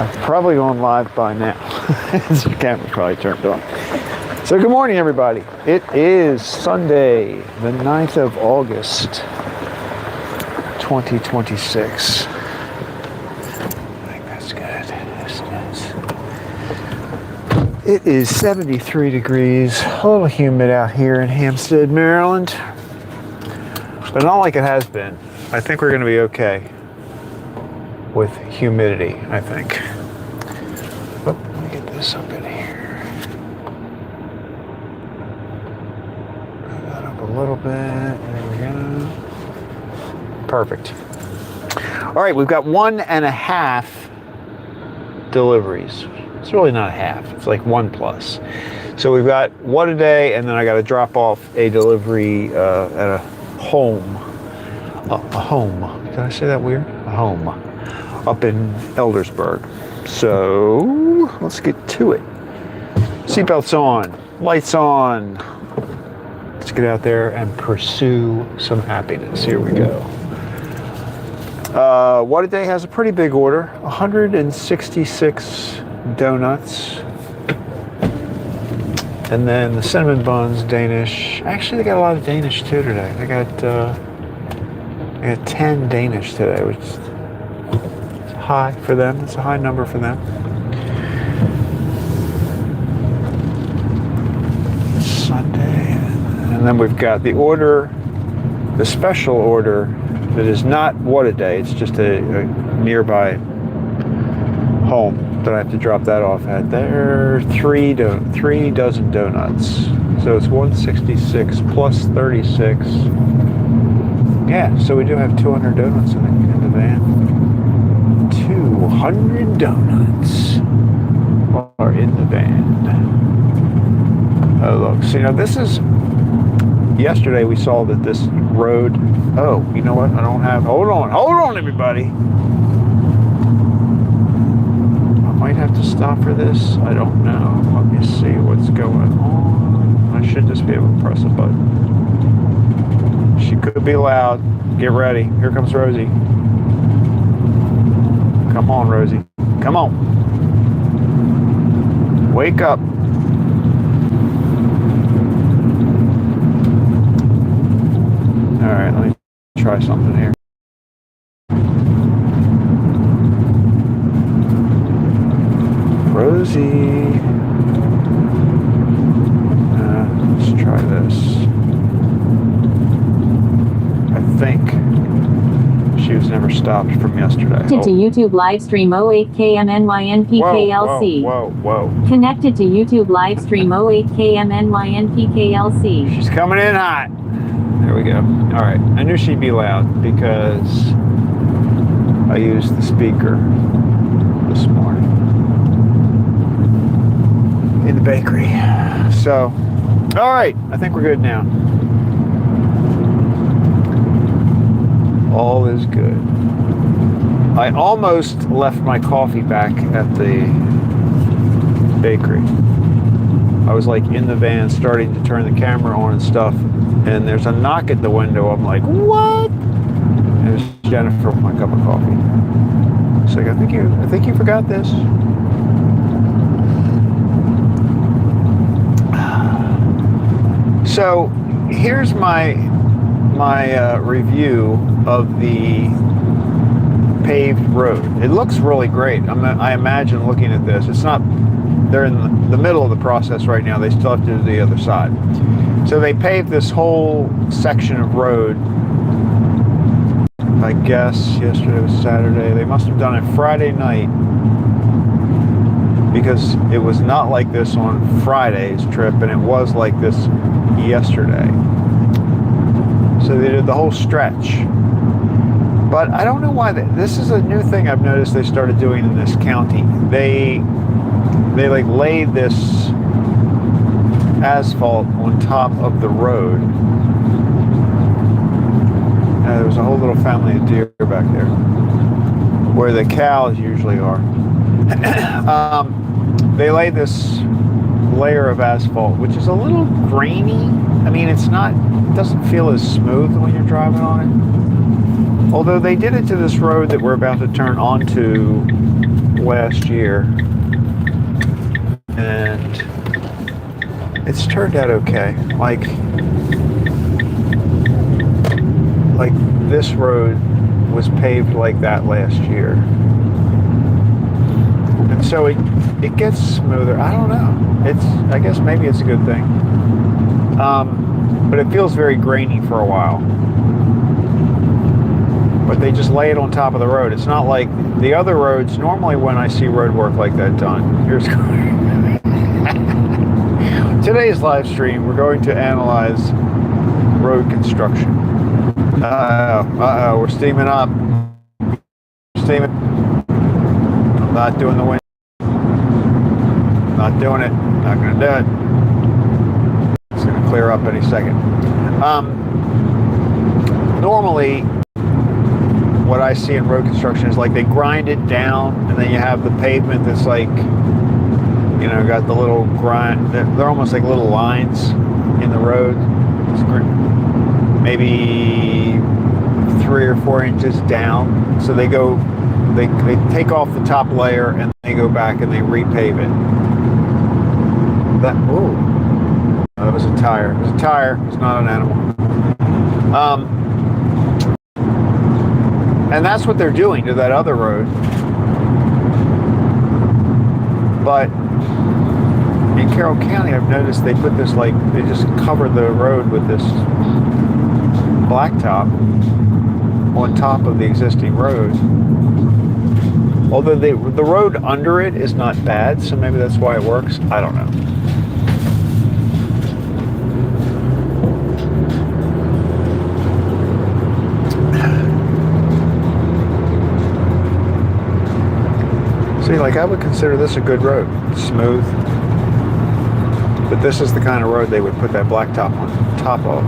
It's probably going live by now. The camera's probably turned on. So good morning, everybody. It is Sunday, the 9th of August, 2026. I think that's good. It is 73 degrees, a little humid out here in Hampstead, Maryland. But not like it has been. I think we're going to be okay with humidity, I think. Oh, let me get this up in here. Move that up a little bit. There we go. Perfect. All right, we've got 1.5 deliveries. It's really not a half. It's like 1 plus. So we've got one a day, and then I got to drop off a delivery at a home. A home. Did I say that weird? A home. Up in Eldersburg. So let's get to it. Seatbelts on, lights on. Let's get out there and pursue some happiness. Here we go. What a Day has a pretty big order. 166 donuts. And then the cinnamon buns, Danish. Actually, they got a lot of Danish too today. They got 10 Danish today, which is high for them. It's a high number for them. Sunday. And then we've got the order, the special order that is not What a Day. It's just a nearby home that I have to drop that off at. There, 3 dozen donuts. So it's 166 plus 36. Yeah, so we do have 200 donuts in the van. 200 donuts are in the van. Oh, look. So, this is... Yesterday we saw that this road... Oh, you know what? I don't have... Hold on, everybody. I might have to stop for this. I don't know. Let me see what's going on. I should just be able to press a button. She could be loud. Get ready. Here comes Rosie. Come on, Rosie. Come on. Wake up. All right, let me try something here. Rosie. Let's try this. I think she was never stopped from yesterday. Connected to YouTube Livestream 08KMNYNPKLC. Whoa. Connected to YouTube Livestream 08KMNYNPKLC. She's coming in hot. There we go. All right. I knew she'd be loud because I used the speaker this morning in the bakery. So, all right. I think we're good now. All is good. I almost left my coffee back at the bakery. I was like in the van starting to turn the camera on and stuff, and there's a knock at the window. I'm like, what? And it was Jennifer with my cup of coffee. She's like, I think you forgot this. So here's my review of the paved road. It looks really great. I imagine looking at this. It's not, they're in the middle of the process right now. They still have to do the other side. So they paved this whole section of road, I guess yesterday was Saturday. They must have done it Friday night because it was not like this on Friday's trip and it was like this yesterday. So they did the whole stretch. But I don't know why. This is a new thing I've noticed they started doing in this county. They like laid this asphalt on top of the road. There was a whole little family of deer back there where the cows usually are. They laid this layer of asphalt, which is a little grainy. I mean, it doesn't feel as smooth when you're driving on it. Although they did it to this road that we're about to turn onto last year, and it's turned out okay. Like this road was paved like that last year, and so it gets smoother. I don't know. I guess maybe it's a good thing. But it feels very grainy for a while. But they just lay it on top of the road. It's not like the other roads. Normally when I see road work like that done, here's today's live stream, we're going to analyze road construction. We're steaming up. Steaming. I'm not doing the wind. Not doing it. Not going to do it. It's going to clear up any second. Normally, what I see in road construction is like they grind it down, and then you have the pavement that's like, got the little grind. They're almost like little lines in the road. It's maybe 3 or 4 inches down. So they take off the top layer and they go back and they repave it. That was a tire. It was a tire. It's not an animal. And that's what they're doing to that other road. But in Carroll County, I've noticed they put this they just cover the road with this blacktop on top of the existing road. Although the road under it is not bad, so maybe that's why it works. I don't know. See, I would consider this a good road. It's smooth. But this is the kind of road they would put that blacktop on top of.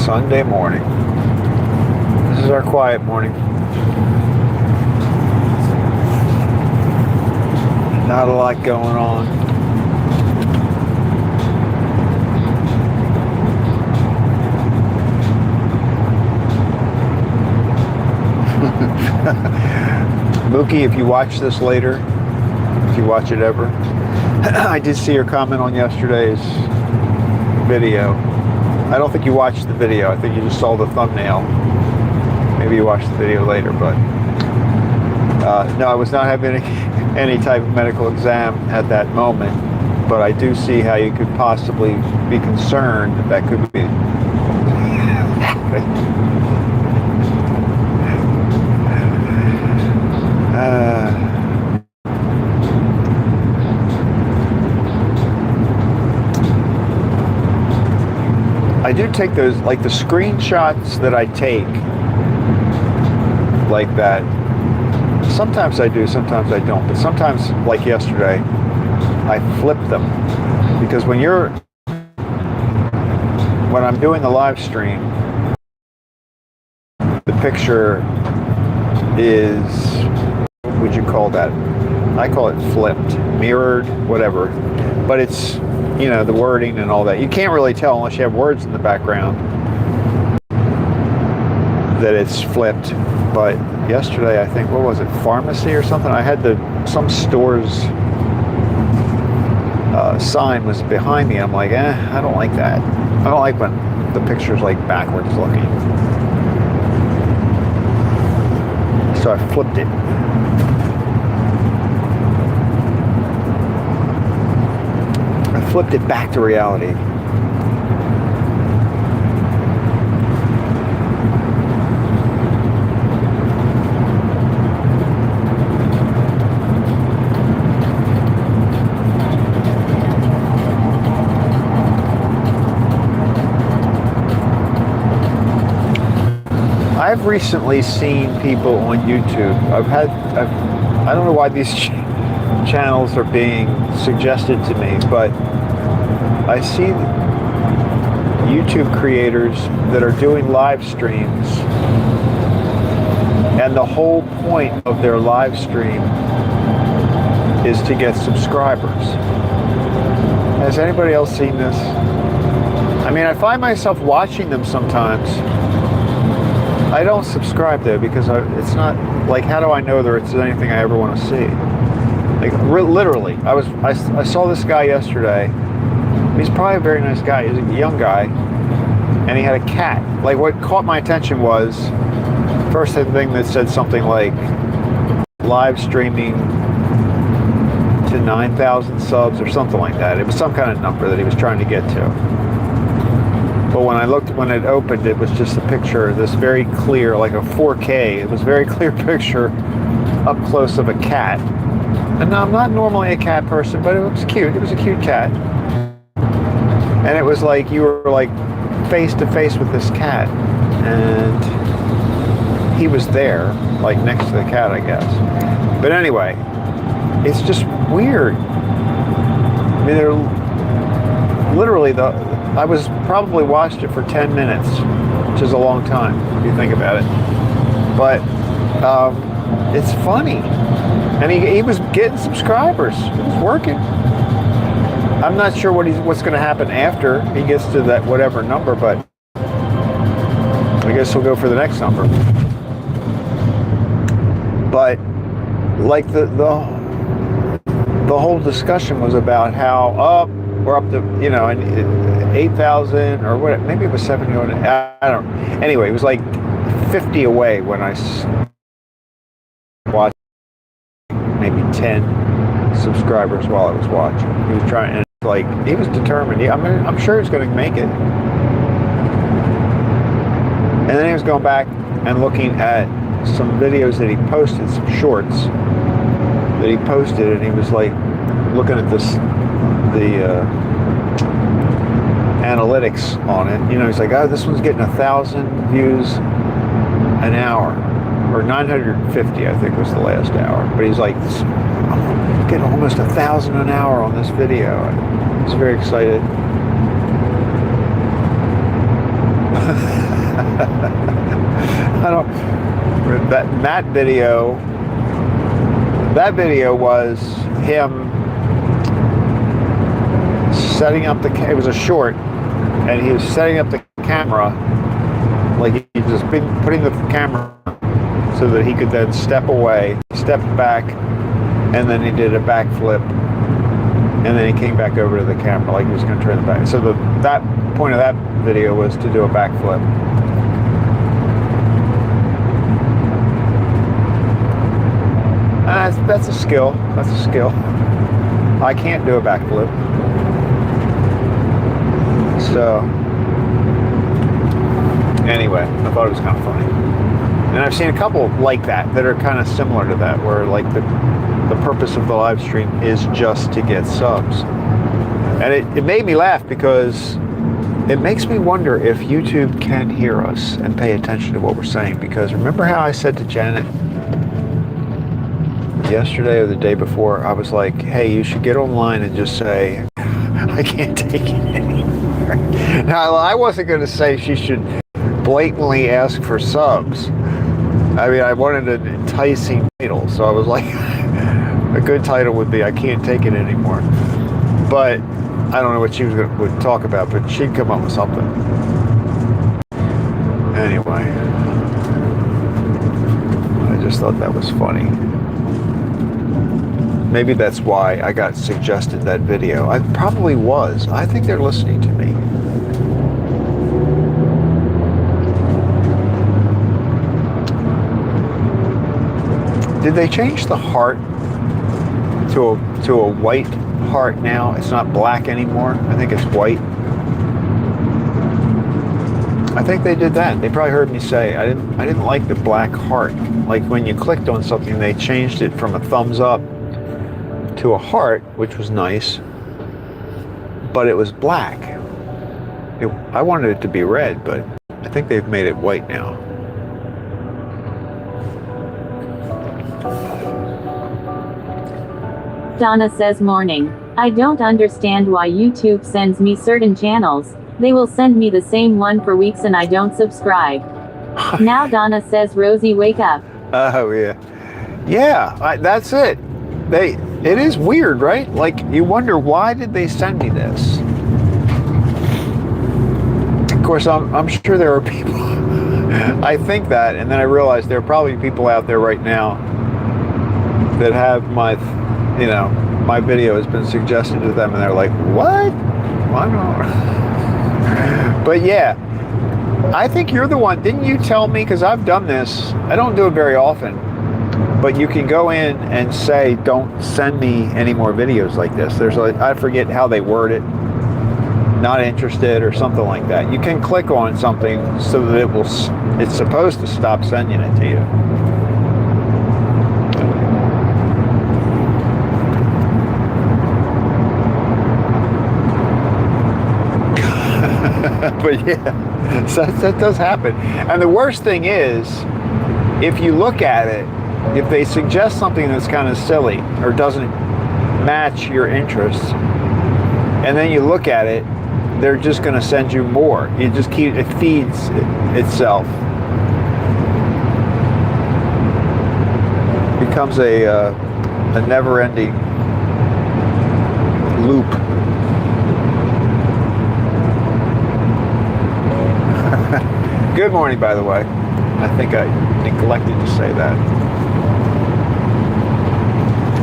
Sunday morning. This is our quiet morning. Not a lot going on. Mookie, if you watch this later, if you watch it ever, I did see your comment on yesterday's video. I don't think you watched the video. I think you just saw the thumbnail. Maybe you watched the video later, but no, I was not having any type of medical exam at that moment, but I do see how you could possibly be concerned that could be. I do take those, like the screenshots that I take like that. Sometimes I do, sometimes I don't. But sometimes, like yesterday, I flip them. Because when I'm doing the live stream, the picture is, what would you call that? I call it flipped, mirrored, whatever. But it's, the wording and all that. You can't really tell unless you have words in the background that it's flipped. But yesterday, I think, what was it, pharmacy or something? I had some store's sign was behind me. I'm like, I don't like that. I don't like when the picture's like backwards looking. So I flipped it. Flipped it back to reality. I've recently seen people on YouTube. I don't know why these channels are being suggested to me, but I see YouTube creators that are doing live streams, and the whole point of their live stream is to get subscribers. Has anybody else seen this? I mean, I find myself watching them sometimes. I don't subscribe though, because it's not like, how do I know there it's anything I ever want to see? Like literally, I saw this guy yesterday. He's probably a very nice guy. He's a young guy, and he had a cat. Like, what caught my attention was first thing that said something like live streaming to 9,000 subs or something like that. It was some kind of number that he was trying to get to. But when it opened, it was just a picture, this very clear, like a 4K. It was a very clear picture up close of a cat. And now, I'm not normally a cat person, but it was cute. It was a cute cat. And it was like you were like face to face with this cat. And he was there, like next to the cat, I guess. But anyway, it's just weird. I mean, they're literally I was probably watched it for 10 minutes, which is a long time if you think about it. But it's funny, and he was getting subscribers. It was working. I'm not sure what's going to happen after he gets to that whatever number, but I guess he'll go for the next number. But like the whole discussion was about how we're up to 8,000 or what? Maybe it was 70. I don't know. Anyway, it was like 50 away when I watched maybe 10 subscribers while I was watching. He was trying, and like he was determined. I'm sure he was going to make it. And then he was going back and looking at some videos that he posted, some shorts that he posted, and he was like looking at the analytics on it. He's like, oh, this one's getting 1,000 views an hour, or 950, I think was the last hour. But he's like, I'm getting almost 1,000 an hour on this video. And he's very excited. That video was him setting up it was a short, and he was setting up the camera, like he just been putting the camera so that he could then step away, step back, and then he did a backflip, and then he came back over to the camera like he was going to turn the back. So that point of that video was to do a backflip. That's a skill. That's a skill. I can't do a backflip. So, anyway, I thought it was kind of funny. And I've seen a couple like that are kind of similar to that, where like the purpose of the live stream is just to get subs. And it made me laugh because it makes me wonder if YouTube can hear us and pay attention to what we're saying. Because remember how I said to Janet yesterday or the day before, I was like, hey, you should get online and just say, I can't take it anymore. Now, I wasn't going to say she should blatantly ask for subs. I mean, I wanted an enticing title, so I was like, a good title would be, I can't take it anymore. But I don't know what she would talk about, but she'd come up with something. Anyway, I just thought that was funny. Maybe that's why I got suggested that video. I probably was. I think they're listening to me. Did they change the heart to a white heart now? It's not black anymore. I think it's white. I think they did that. They probably heard me say I didn't like the black heart. Like when you clicked on something, they changed it from a thumbs up to a heart, which was nice, but it was black. I wanted it to be red, but I think they've made it white now. Donna says morning. I don't understand why YouTube sends me certain channels. They will send me the same one for weeks and I don't subscribe. Now Donna says, Rosie, wake up. Oh yeah, yeah. That's it. It is weird, right? Like you wonder why did they send me this? Of course, I'm sure there are people. I think that, and then I realize there are probably people out there right now that have my video has been suggested to them, and they're like, "What? Why not?" But yeah, I think you're the one. Didn't you tell me? Because I've done this. I don't do it very often, but you can go in and say, "Don't send me any more videos like this." I forget how they word it. Not interested or something like that. You can click on something so that it's supposed to stop sending it to you. But yeah, so that does happen. And the worst thing is, if you look at it, if they suggest something that's kind of silly or doesn't match your interests, and then you look at it, they're just going to send you more. It feeds itself. It becomes a never-ending loop. Good morning, by the way. I think I neglected to say that.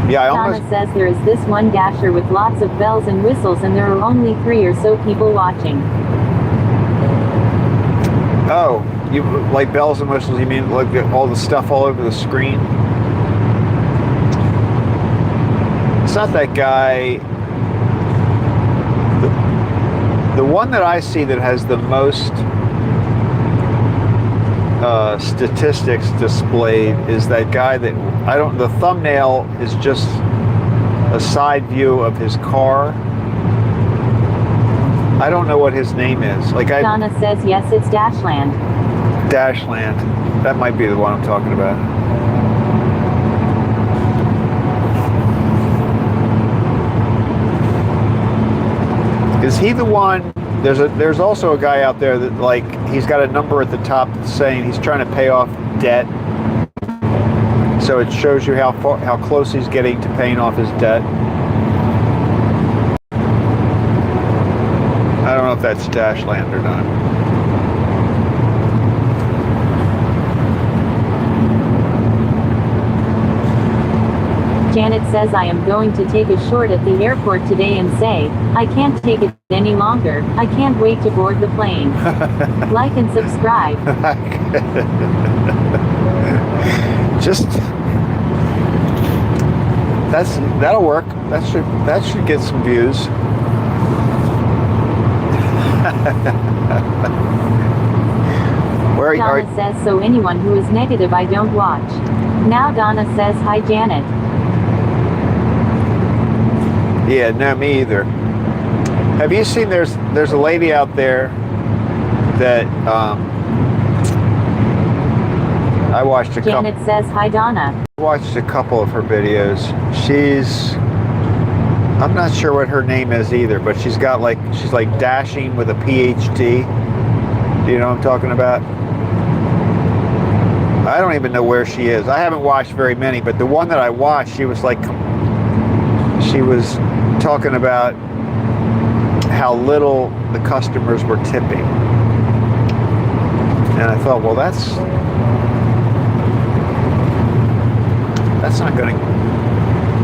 Yeah, Donna says there is this one dasher with lots of bells and whistles and there are only 3 or so people watching. Oh, you like bells and whistles? You mean like all the stuff all over the screen? It's not that guy. The one that I see that has the most statistics displayed is that guy that the thumbnail is just a side view of his car. I don't know what his name is. Donna says yes, it's Dashland. Dashland. That might be the one I'm talking about. Is he the one? There's also a guy out there that he's got a number at the top that's saying he's trying to pay off debt. So it shows you how close he's getting to paying off his debt. I don't know if that's Dashland or not. Janet says I am going to take a short at the airport today and say, I can't take it any longer. I can't wait to board the plane. Like and subscribe. That'll work. That should get some views. Donna says so anyone who is negative I don't watch. Now Donna says hi Janet. Yeah, no, me either. Have you seen there's a lady out there that I watched a couple. Janet says hi Donna. I watched a couple of her videos. I'm not sure what her name is either, but she's like dashing with a PhD. Do you know what I'm talking about? I don't even know where she is. I haven't watched very many, but the one that I watched, she was talking about how little the customers were tipping. And I thought, well, that's not going to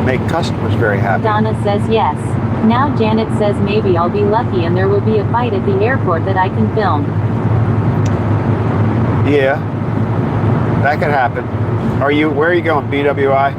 make customers very happy. Donna says yes. Now Janet says maybe I'll be lucky and there will be a fight at the airport that I can film. Yeah, that could happen. Where are you going, BWI?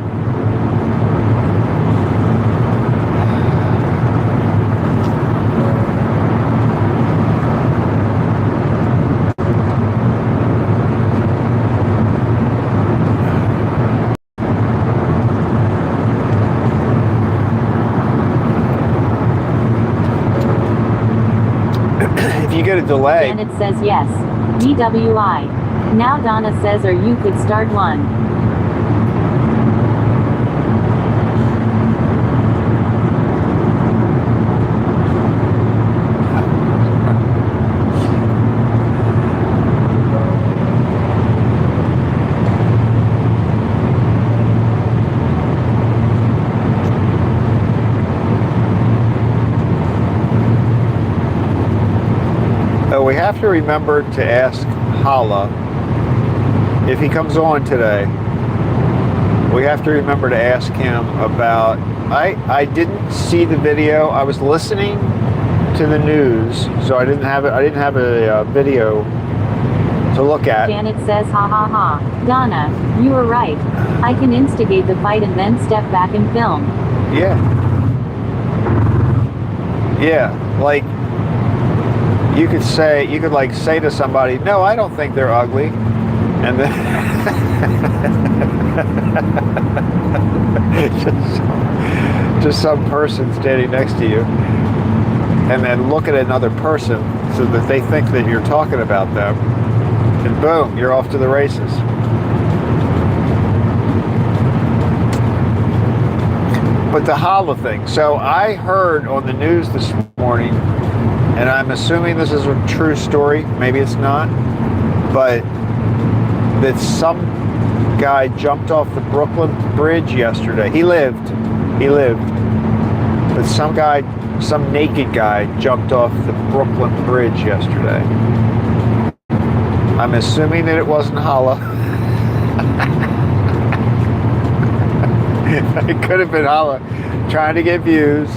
If you get a delay. Janet says yes. BWI. Now Donna says or you could start one. have to remember to ask Hala if he comes on today. We have to remember to ask him about. I didn't see the video. I was listening to the news, so I didn't have a video to look at. Janet says, ha ha ha. Donna, you were right. I can instigate the fight and then step back and film. Yeah. Yeah, like you could say to somebody, no, I don't think they're ugly, and then just some person standing next to you, and then look at another person so that they think that you're talking about them, and boom, you're off to the races. But the Hala thing. So I heard on the news this morning, and I'm assuming this is a true story, maybe it's not, but that some guy jumped off the Brooklyn Bridge yesterday. He lived. But some naked guy jumped off the Brooklyn Bridge yesterday. I'm assuming that it wasn't Hala. It could have been Hala trying to get views.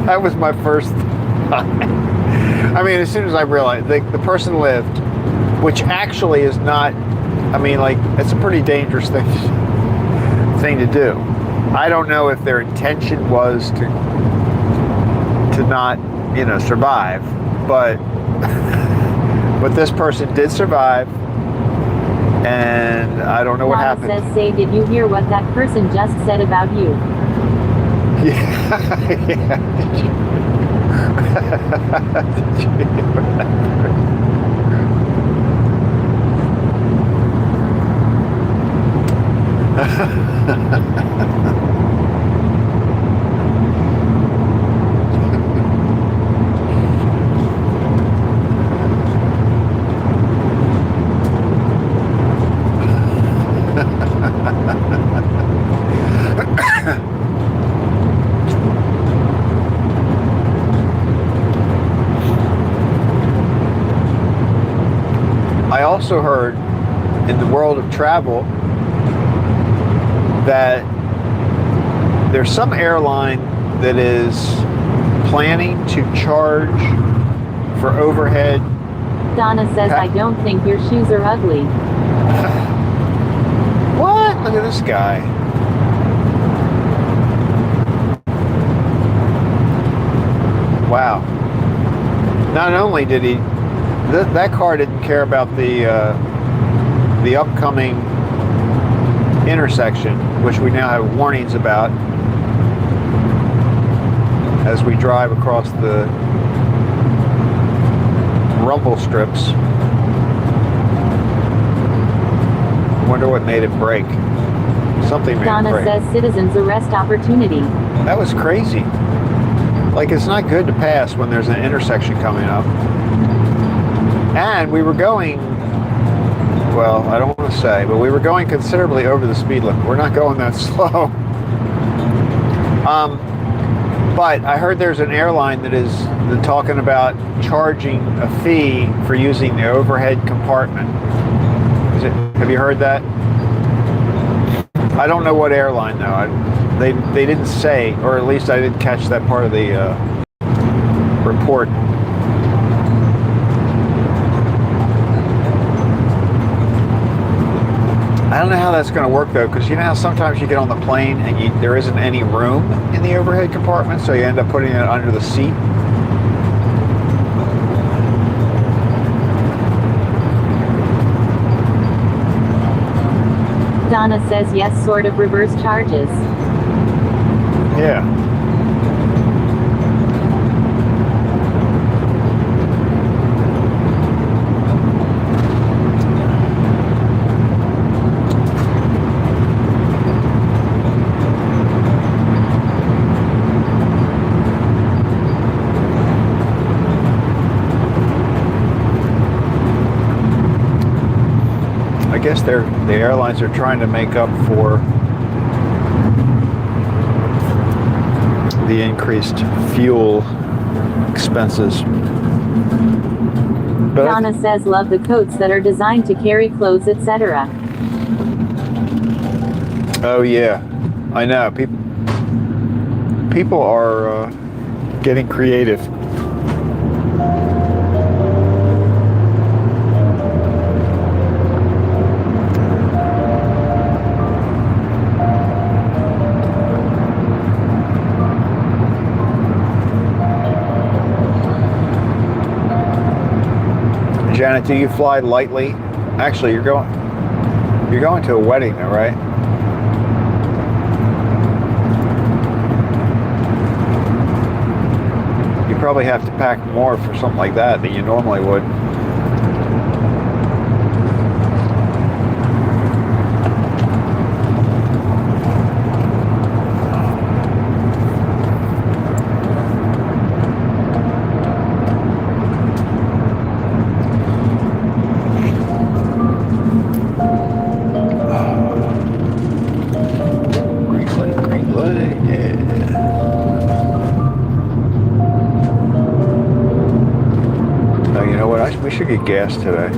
That was my first thought. I mean, as soon as I realized the person lived, which actually is not, I mean, like, it's a pretty dangerous thing to do. I don't know if their intention was to not, survive, but this person did survive. And I don't know what happened. Says, say, did you hear what that person just said about you? Yeah. Did you hear what that I also heard in the world of travel that there's some airline that is planning to charge for overhead. Donna says, I don't think your shoes are ugly. What? Look at this guy. Wow. Not only did he, that car didn't care about the upcoming intersection, which we now have warnings about as we drive across the rumble strips. Wonder what made it break. Something made Donna it break. says, citizens arrest opportunity. That was crazy. Like, it's not good to pass when there's an intersection coming up. And we were going, well, I don't want to say, but we were going considerably over the speed limit. We're not going that slow. But I heard there's an airline that is talking about charging a fee for using the overhead compartment. Have you heard that? I don't know what airline though. They didn't say, or at least I didn't catch that part of the report. I don't know how that's going to work though, because you know how sometimes you get on the plane and there isn't any room in the overhead compartment, so you end up putting it under the seat. Donna says, yes, sort of reverse charges. Yeah. I guess the airlines are trying to make up for the the increased fuel expenses. But Donna says love the coats that are designed to carry clothes, etc. Oh yeah, I know. People are getting creative. Janet, do you fly lightly? Actually, you're going to a wedding though, right? You probably have to pack more for something like that than you normally would. We should get gas today.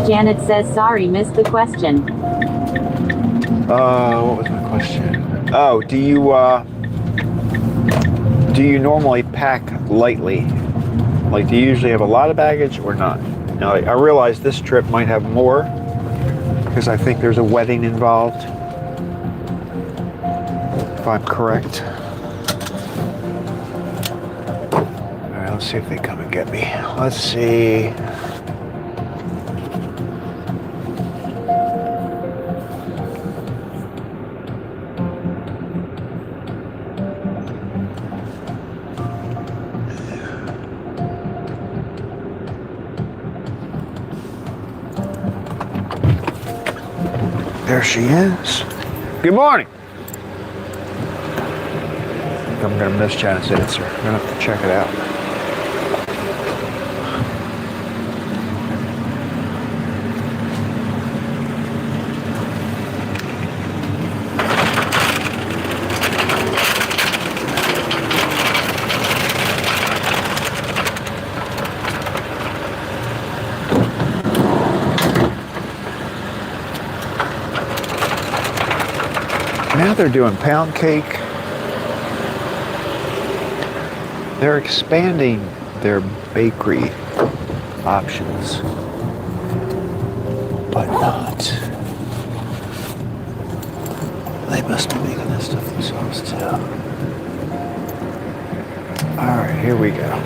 Janet says sorry, missed the question. What was my question? Oh, do you normally pack lightly? Like, do you usually have a lot of baggage or not? Now, I realize this trip might have more because I think there's a wedding involved, if I'm correct. All right, let's see if they come and get me. Let's see. There she is. Good morning. I think I'm going to miss Janet's answer. I'm going to have to check it out. Now they're doing pound cake. They're expanding their bakery options, but not. They must be making this stuff themselves too. All right, here we go.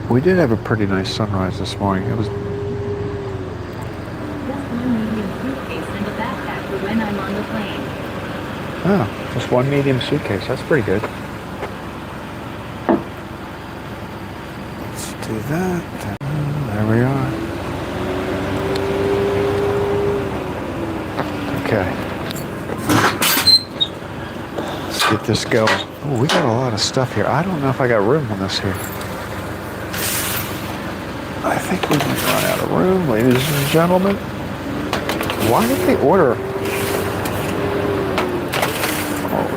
We did have a pretty nice sunrise this morning. It was. Just one medium suitcase and a backpack for when I'm on the plane. Oh, just one medium suitcase. That's pretty good. Let's do that. There we are. Okay. Let's get this going. Oh, we got a lot of stuff here. I don't know if I got room on this here. I think we might run out of room, ladies and gentlemen. Why did they order? Oh.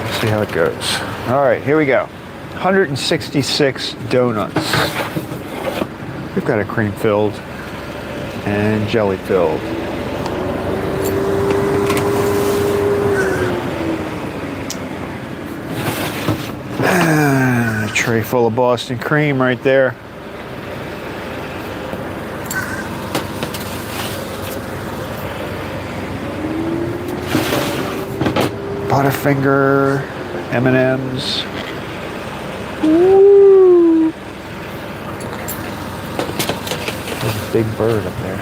Let's see how it goes. All right, here we go. 166 donuts. We've got a cream filled and jelly filled. Tray full of Boston cream right there. Butterfinger, M&Ms. Woo! There's a big bird up there.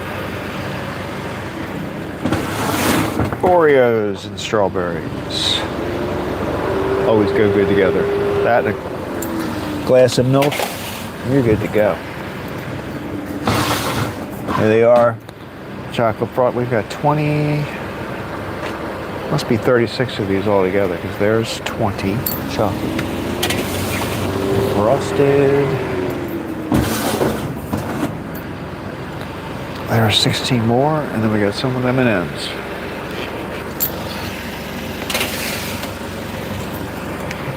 Oreos and strawberries. Always go good together. That and a glass of milk, you're good to go. There they are. Chocolate frosted. We've got 20, must be 36 of these all together because there's 20 chocolate. Frosted. There are 16 more, and then we got some with M&Ms.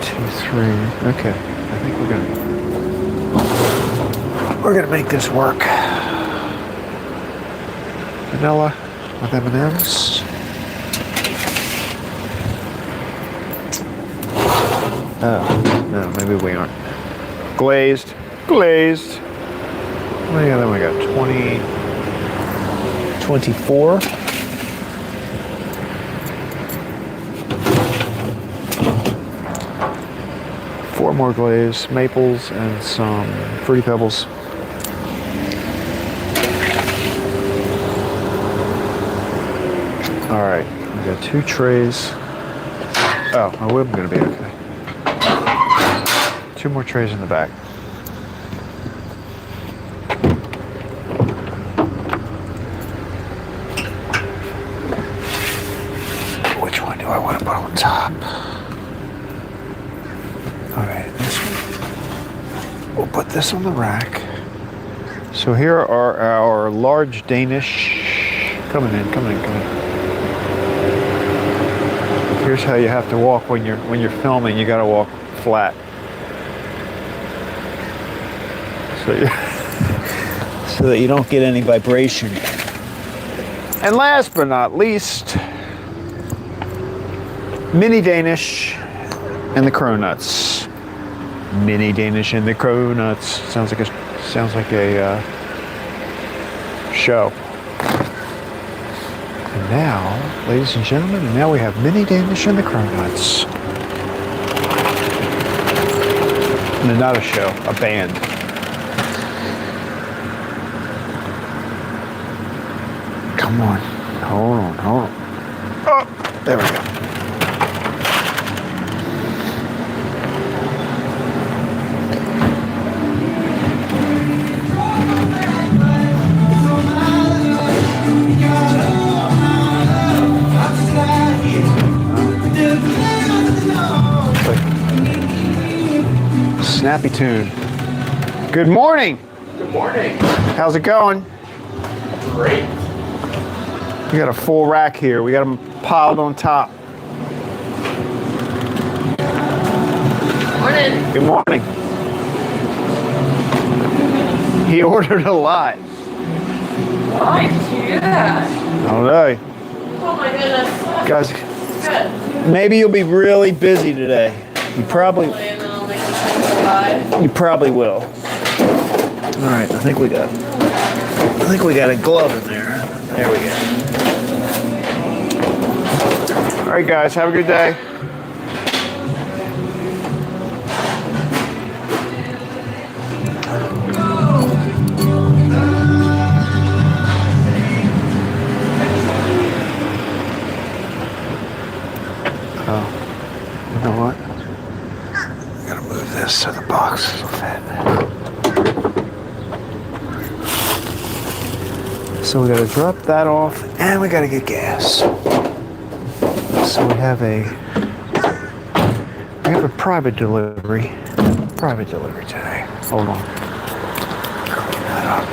2, 3. Okay, I think we're gonna make this work. Vanilla with M&Ms. Oh, no, maybe we aren't. Glazed. Glazed. Well, yeah, then we got 20, 24. Four more glazed maples and some fruity pebbles. All right, we got 2 trays. Oh, my whip is gonna be okay. 2 more trays in the back. Which one do I want to put on top? All right, this one. We'll put this on the rack. So here are our large Danish. Coming in. Here's how you have to walk when you're filming. You got to walk flat. So that you don't get any vibration. And last but not least, mini Danish and the cronuts. Mini Danish and the cronuts. Sounds like a show. And now, ladies and gentlemen, now we have mini Danish and the cronuts. No, not a show, a band. Come on. Hold on. Oh, there we go. Snappy tune. Good morning. Good morning. How's it going? Great. We got a full rack here. We got them piled on top. Morning. Good morning. He ordered a lot. Why did you do that? I don't know. Oh my goodness. Guys, Good. maybe you'll be really busy today. You probably And then I'll make you say bye. You probably will. All right, I think we got a glove in there. There we go. All right, guys, have a good day. Oh, you know what? Gotta move this so the boxes will fit. So we gotta drop that off and we gotta get gas. So we have a private delivery today. Hold on. Clean that up.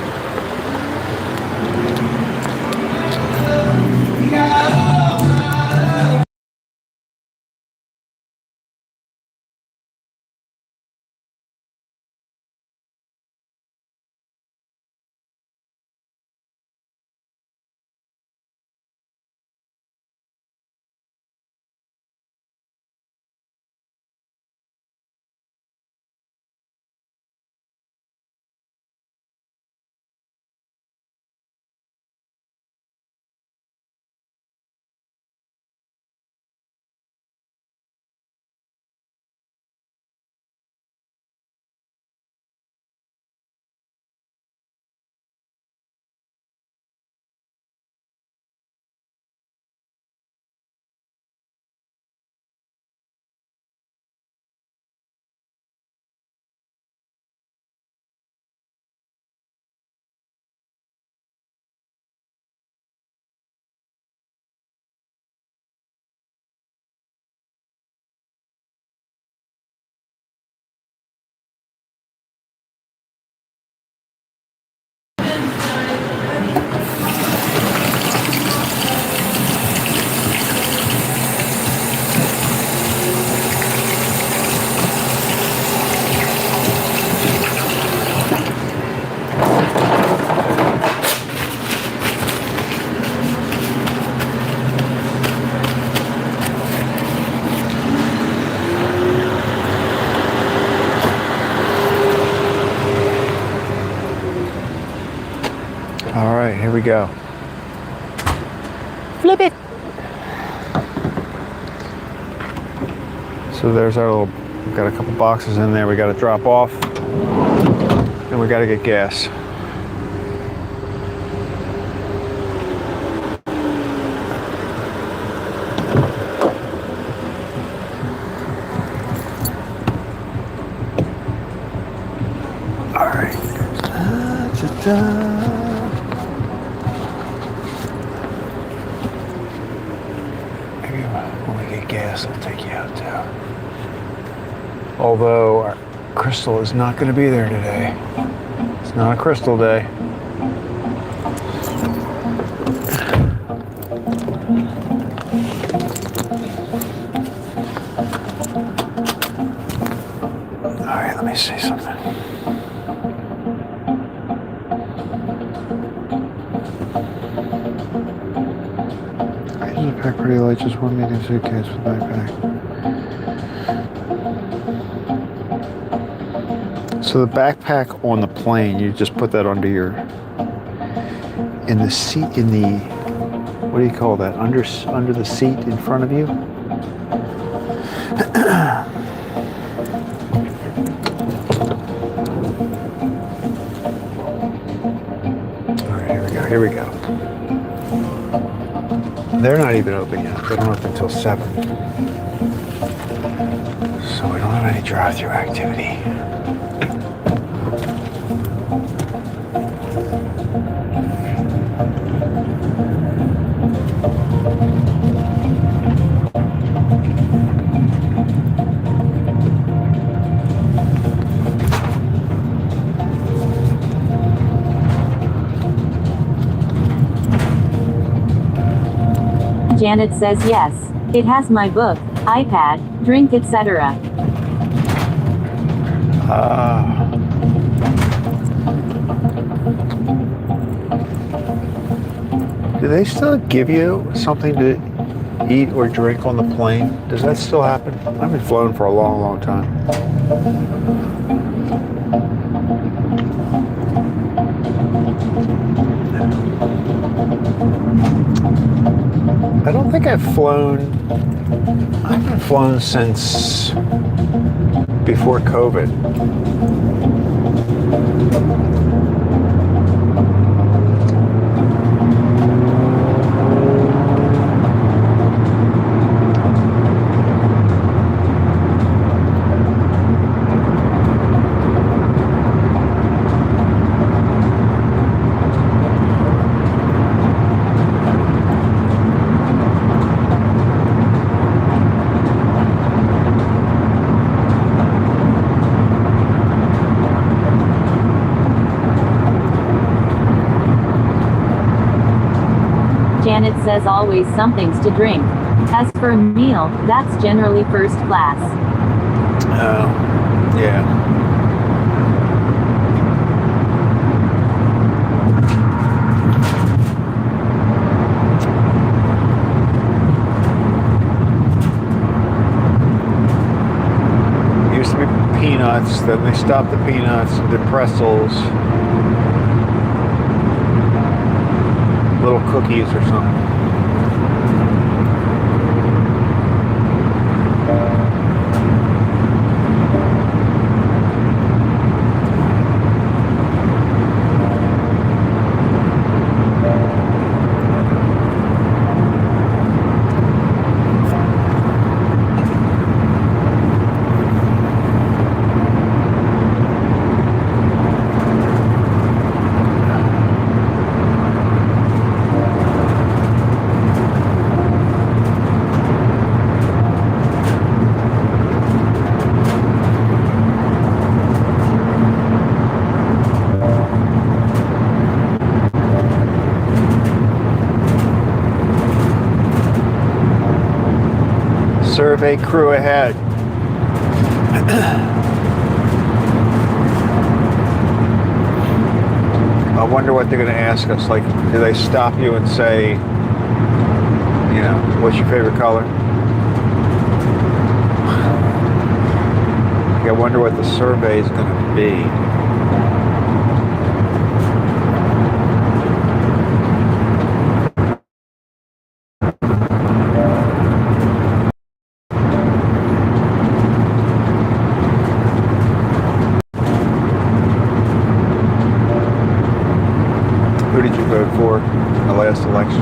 All right, here we go. Flip it. So there's our little, we've got a couple boxes in there we got to drop off. And we got to get gas. All right. Maybe when we get gas, I'll take you out too. Although our Crystal is not going to be there today. It's not a Crystal day. All right, let me see something. Pack pretty light, just one medium suitcase with backpack. So the backpack on the plane, you just put that under your, in the seat, in the, what do you call that? Under the seat in front of you. All right, here we go. Here we go. They're not even open yet. They don't open until 7. So we don't have any drive-through activity. Janet says yes. It has my book, iPad, drink, etc. Do they still give you something to eat or drink on the plane? Does that still happen? I haven't flown for a long, long time. I don't think I've flown. I haven't flown since before COVID. Janet says always somethings to drink. As for a meal, that's generally first class. Oh, yeah. Used to be peanuts, then they stopped the peanuts and did pretzels. Little cookies or something. Survey crew ahead. I wonder what they're going to ask us. Like, do they stop you and say, you know, what's your favorite color? I wonder what the survey is going to be. Who did you vote for in the last election?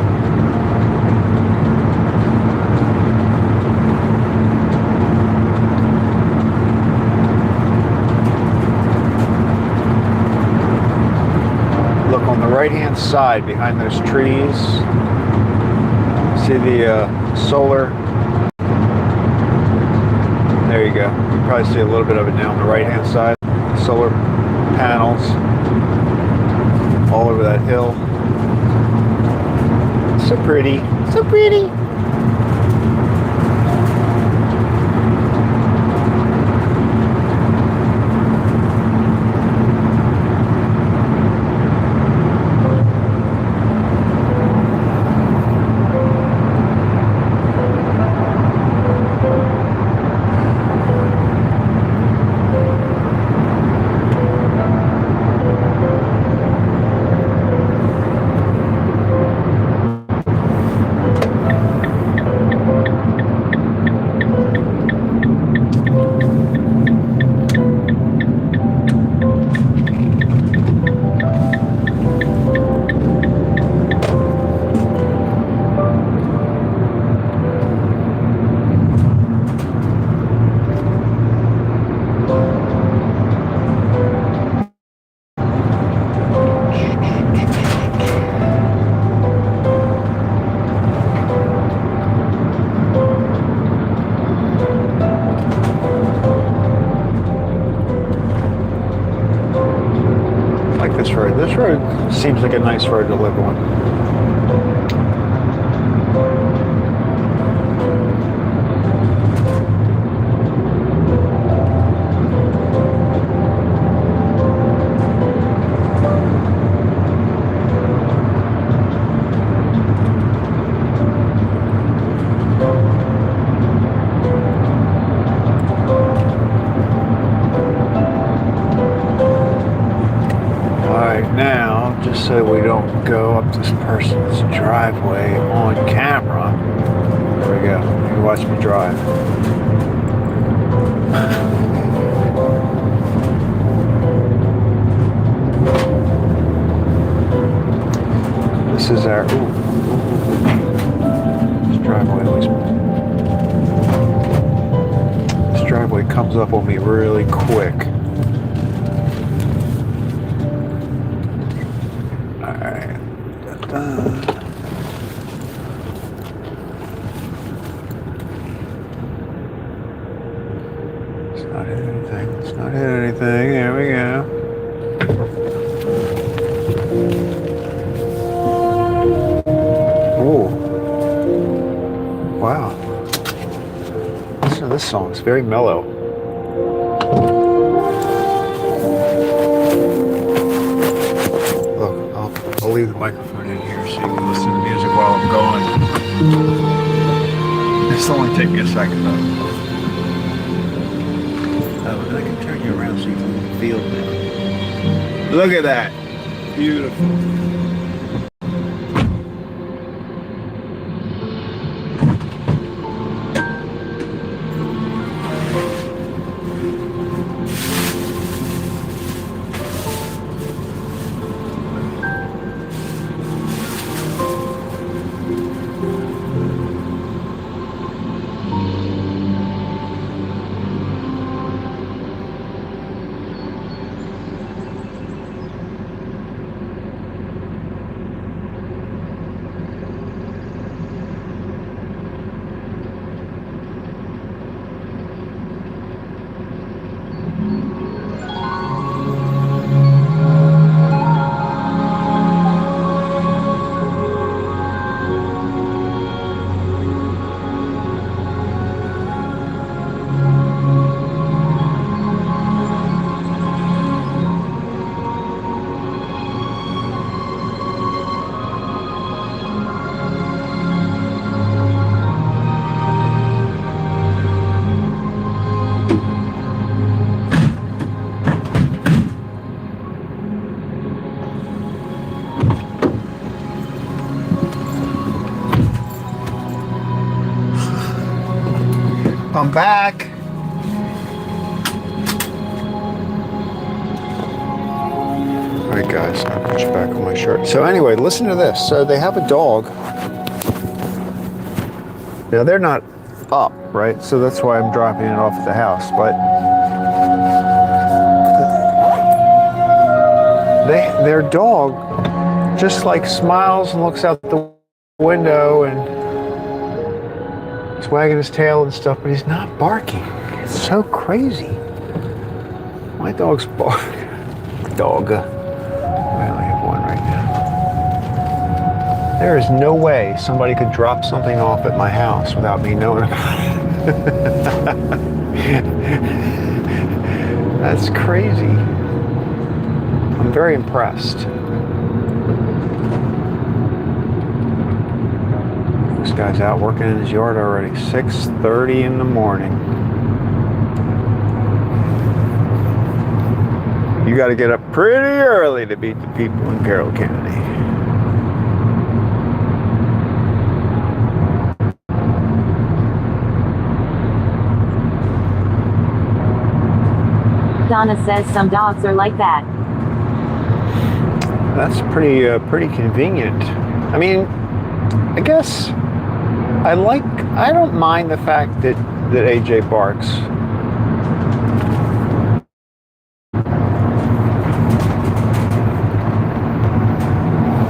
Look on the right-hand side behind those trees. See the solar? There you go. You can probably see a little bit of it now on the right-hand side. Solar panels all over that hill. So pretty. So pretty. This road seems like a nice road to live on. Now, just so we don't go up this person's driveway on camera, there we go. You can watch me drive. This is our this driveway always. This driveway comes up on me really quick. It's not hitting anything. It's not hitting anything. There we go. Oh. Wow. Listen to this song. It's very mellow. Look, I'll leave the microphone in here so you can listen to the music while I'm going. This will only take me a second though. Oh, and I can turn you around so you can feel it. Look at that. Beautiful. I'm back. All right, guys, I'll put you back on my shirt. So anyway, listen to this. So they have a dog. Now they're not up, right? So that's why I'm dropping it off at the house. But their dog just like smiles and looks out the window and he's wagging his tail and stuff, but he's not barking. It's so crazy. My dog's barking. Dog. I only have one right now. There is no way somebody could drop something off at my house without me knowing about it. That's crazy. I'm very impressed. This guy's out working in his yard already. 6:30 in the morning. You got to get up pretty early to beat the people in Carroll County. Donna says some dogs are like that. That's pretty convenient. I mean, I guess I don't mind the fact that AJ barks.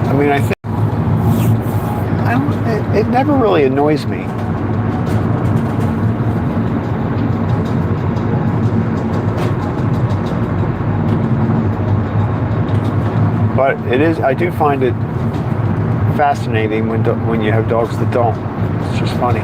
I mean, I think it never really annoys me. But I do find it fascinating when you have dogs that don't. It's just funny.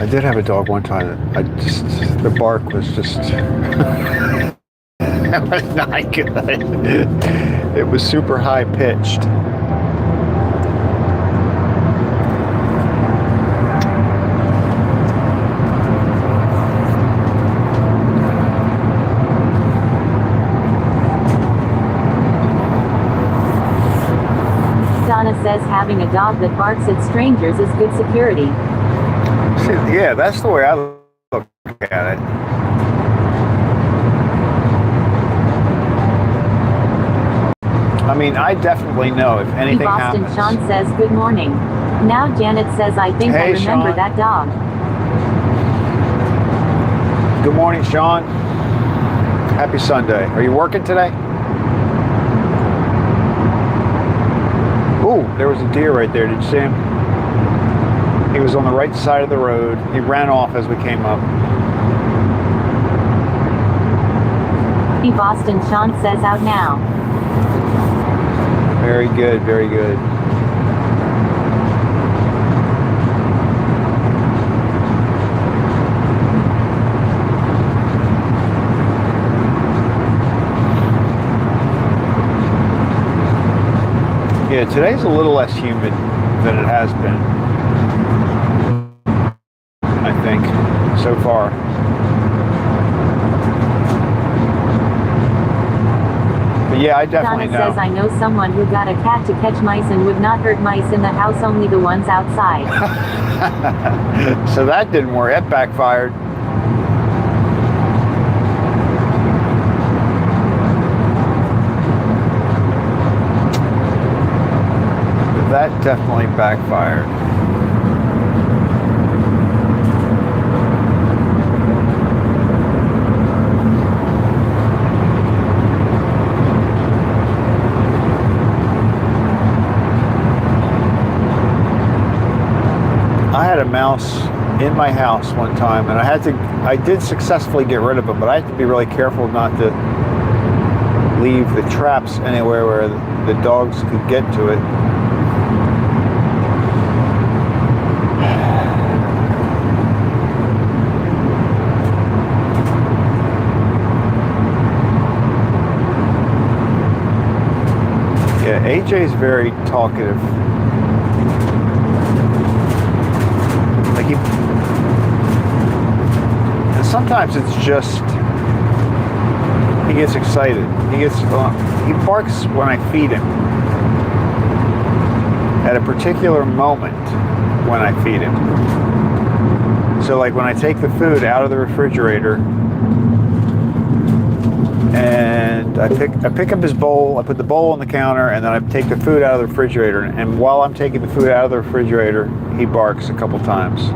I did have a dog one time. The bark was just, that was not good. It was super high pitched. Donna says having a dog that barks at strangers is good security. Yeah, that's the way I look at it. I mean, I definitely know if anything Boston happens. Sean says good morning. Now Janet says I think I remember Sean. that dog. Good morning, Sean. Happy Sunday. Are you working today? Ooh, there was a deer right there. Did you see him? He was on the right side of the road. He ran off as we came up. Boston Sean says out now. Very good, very good. Yeah, today's a little less humid than it has been. I think, so far. But yeah, I definitely Donna know. says I know someone who got a cat to catch mice and would not hurt mice in the house, only the ones outside. So that didn't work. That backfired. That definitely backfired. I had a mouse in my house one time, and I did successfully get rid of him, but I had to be really careful not to leave the traps anywhere where the dogs could get to it. Yeah, AJ's very talkative. Like and sometimes it's just he gets excited. He barks when I feed him. At a particular moment when I feed him. So like when I take the food out of the refrigerator and I pick up his bowl, I put the bowl on the counter, and then I take the food out of the refrigerator, and while I'm taking the food out of the refrigerator, he barks a couple times.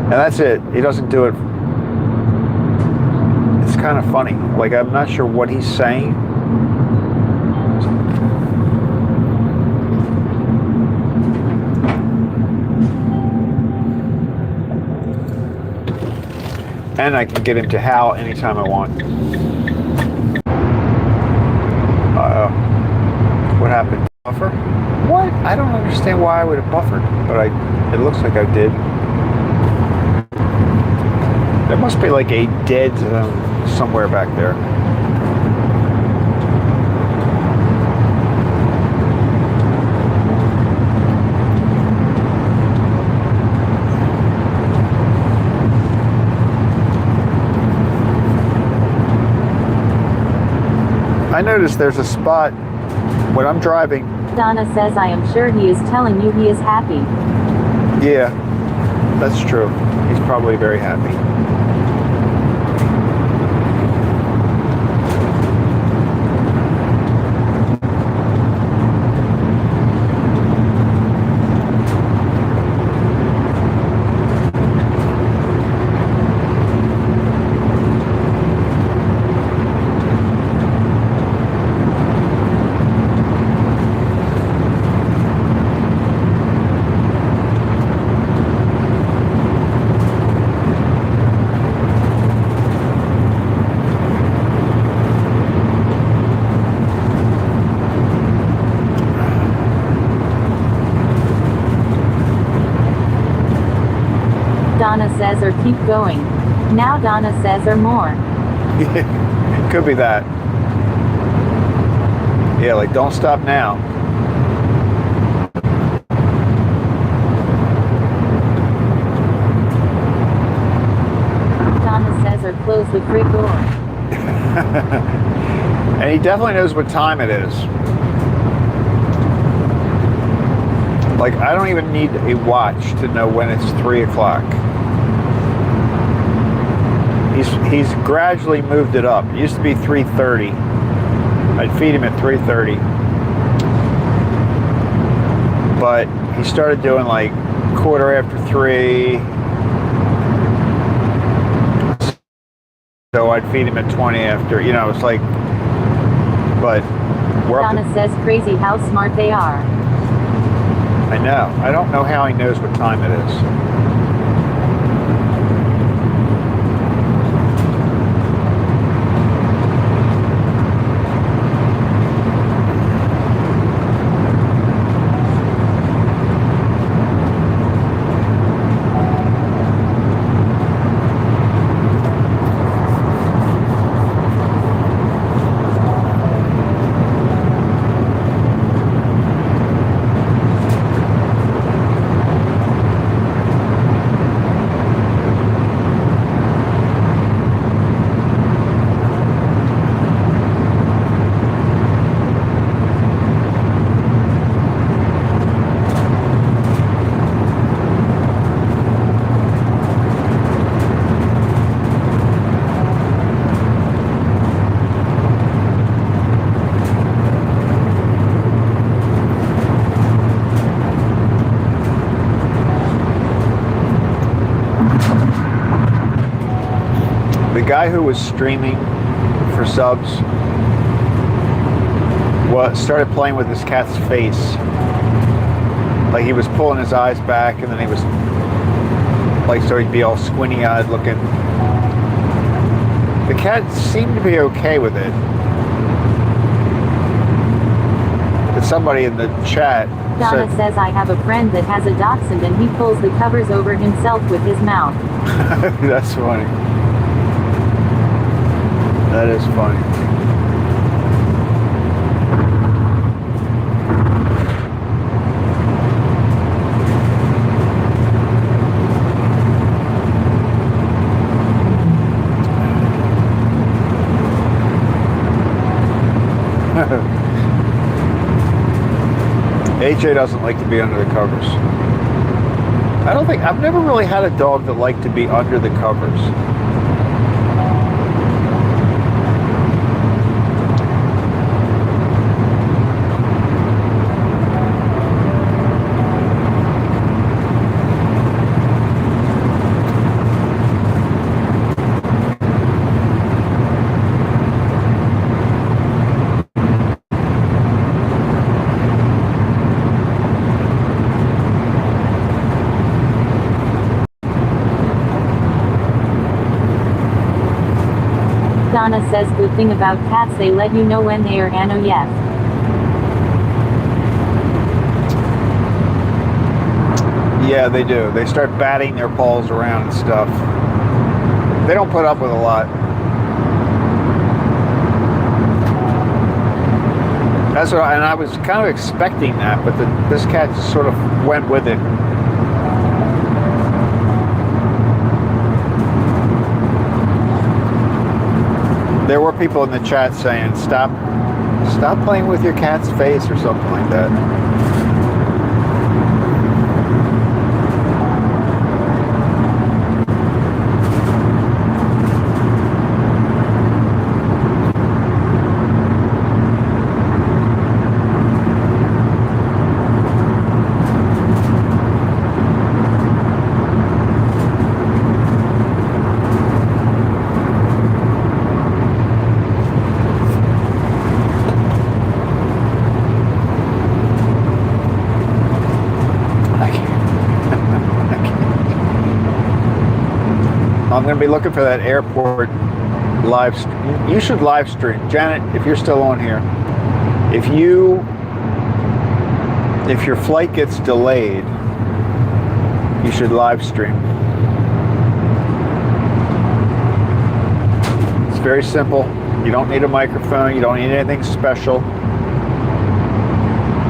And that's it. He doesn't do it. It's kind of funny. Like I'm not sure what he's saying. And I can get him to howl anytime I want. Uh-oh. What happened? Buffer? What? I don't understand why I would have buffered, but it looks like I did. There must be like a dead zone somewhere back there. I noticed there's a spot when I'm driving. Donna says I am sure he is telling you he is happy. Yeah, that's true. He's probably very happy. Donna says or keep going. Now Donna says or more. Could be that. Yeah, like don't stop now. Donna says or close the frig door. And he definitely knows what time it is. Like I don't even need a watch to know when it's 3 o'clock. He's gradually moved it up. It used to be 3:30. I'd feed him at 3:30. But he started doing like 3:15. So I'd feed him at 20 after. You know, it's like, but we're up. Donna says crazy how smart they are. I know. I don't know how he knows what time it is. The guy who was streaming for subs started playing with his cat's face. Like he was pulling his eyes back, and then he was like, so he'd be all squinty-eyed looking. The cat seemed to be okay with it. But somebody in the chat Donna says I have a friend that has a dachshund and he pulls the covers over himself with his mouth. That's funny. That is funny. AJ doesn't like to be under the covers. I've never really had a dog that liked to be under the covers. Donna says good thing about cats, they let you know when they are yes. Yeah, they do. They start batting their paws around and stuff. They don't put up with a lot. And I was kind of expecting that, but this cat just sort of went with it. There were people in the chat saying, stop playing with your cat's face or something like that. I'm going to be looking for that airport live stream. You should live stream. Janet, if you're still on here, if your flight gets delayed, you should live stream. It's very simple. You don't need a microphone. You don't need anything special.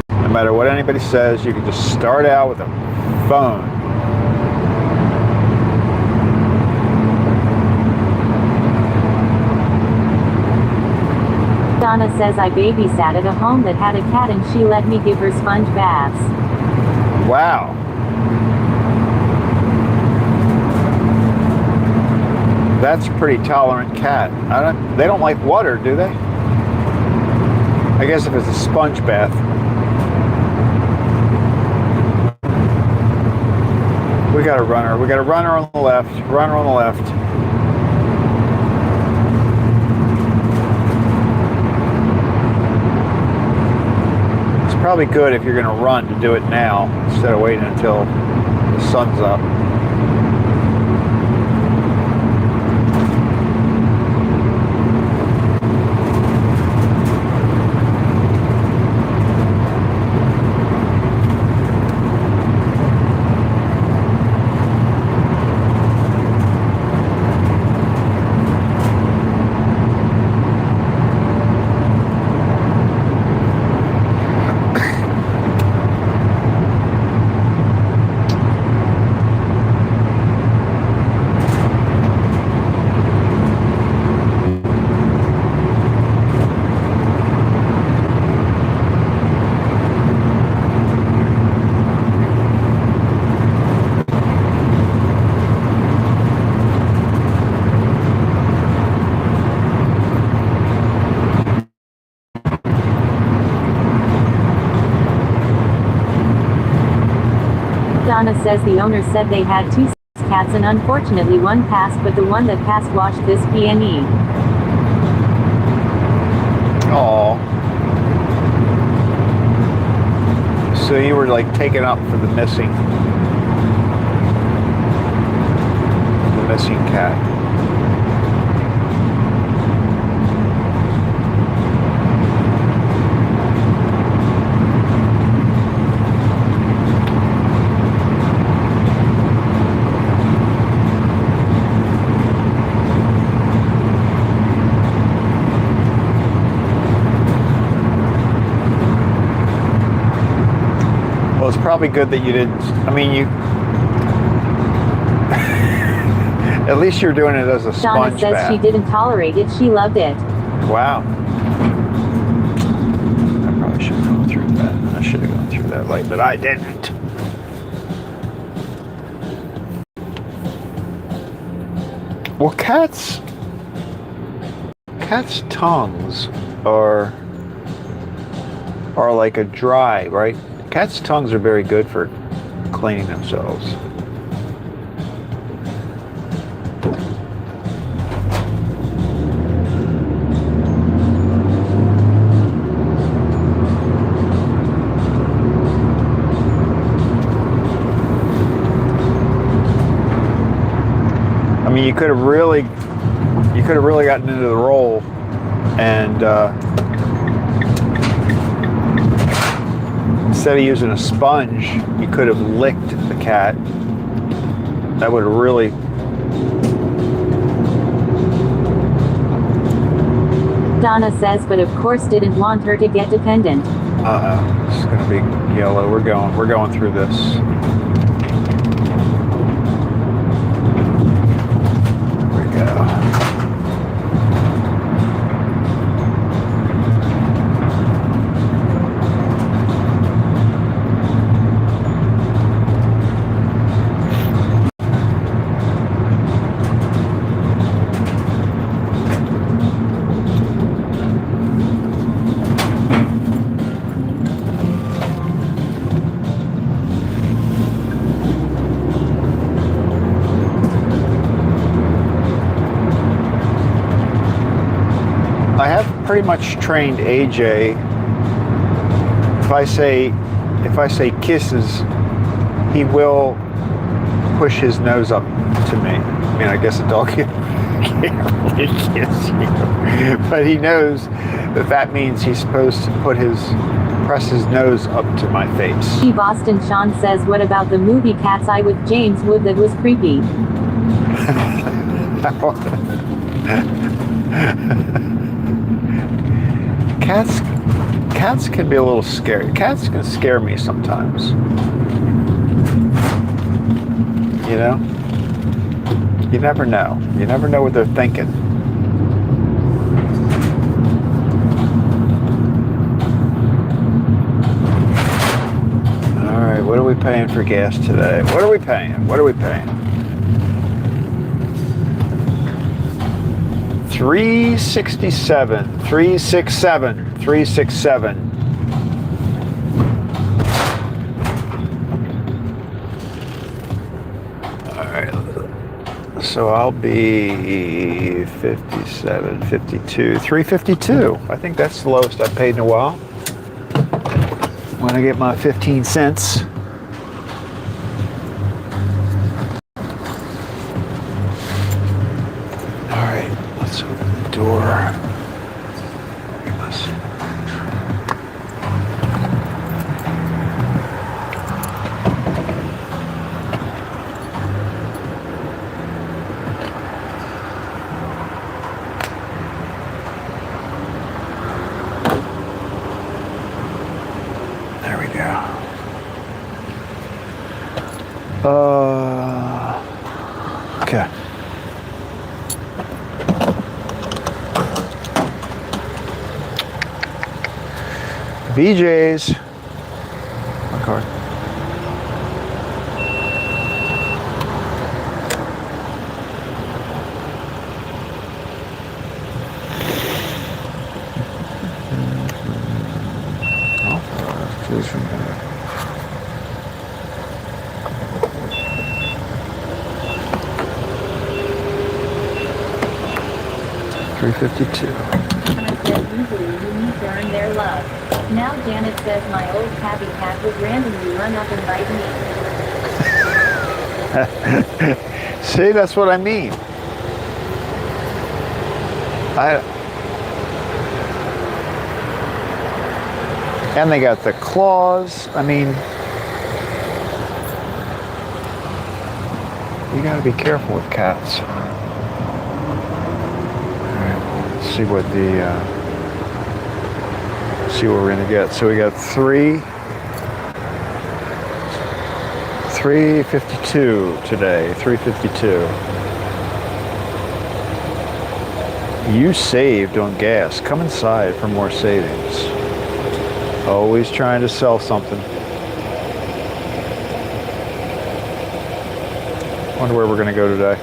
No matter what anybody says, you can just start out with a phone. Donna says I babysat at a home that had a cat and she let me give her sponge baths. Wow. That's a pretty tolerant cat. They don't like water, do they? I guess if it's a sponge bath. We got a runner. We got a runner on the left. Runner on the left. Probably good if you're going to run to do it now instead of waiting until the sun's up. Donna says the owner said they had 2 cats and unfortunately one passed, but the one that passed washed this PNE. Oh. So you were like taken up for the missing cat. Well, it's probably good that you didn't. I mean, you. At least you're doing it as a sponge Donna says bath. she didn't tolerate it, she loved it. Wow. I should have gone through that light, but I didn't. Well, cats' tongues are like a dry, right? Cats' tongues are very good for cleaning themselves. I mean, you could have really gotten into the role and instead of using a sponge, you could have licked the cat. That would have really. Donna says, but of course didn't want her to get dependent. Uh-oh, it's gonna be yellow. We're going through this. Here we go. I have pretty much trained AJ. If I say kisses, he will push his nose up to me. I mean, I guess a dog can't really kiss you, but he knows that means he's supposed to press his nose up to my face. Boston Sean says, what about the movie Cat's Eye with James Wood that was creepy? Cats can be a little scary. Cats can scare me sometimes. You know? You never know. You never know what they're thinking. All right, what are we paying for gas today? What are we paying? 367. 367. All right. So I'll be 57, 52, 352. I think that's the lowest I've paid in a while. When I get my 15 cents. All right, let's open the door. There we go. Okay. BJ's. My card. Please remember. $352. Janet says usually you need to earn their love. Now Janet says my old tabby cat would randomly run up and bite me. See, that's what I mean. And they got the claws. I mean, you got to be careful with cats. All right, let's see what we're gonna get. So we got 352 today. 352. You saved on gas. Come inside for more savings. Always trying to sell something. Wonder where we're gonna go today.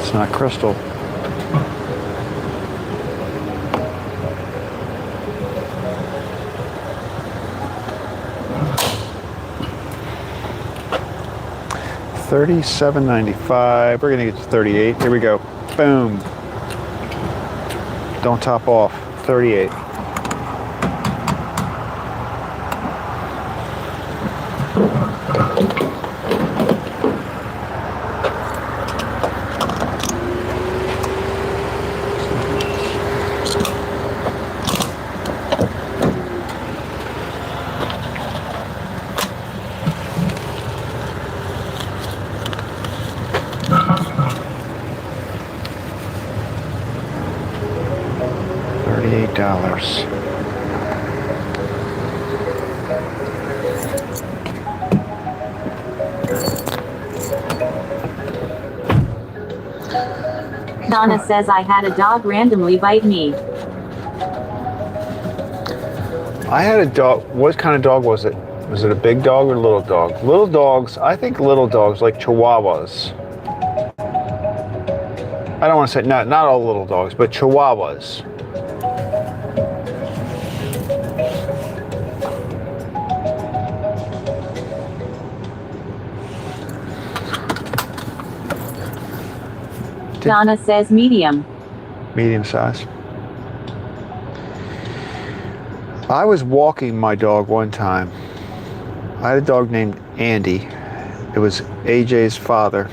It's not Crystal. $37.95. We're gonna get to 38. Here we go. Boom. Don't top off. 38. $38. Donna says I had a dog randomly bite me. I had a dog. What kind of dog was it? Was it a big dog or a little dog? Little dogs, I think little dogs like Chihuahuas. I don't want to say, not all little dogs, but Chihuahuas. Donna says medium. Medium size. I was walking my dog one time. I had a dog named Andy. It was AJ's father.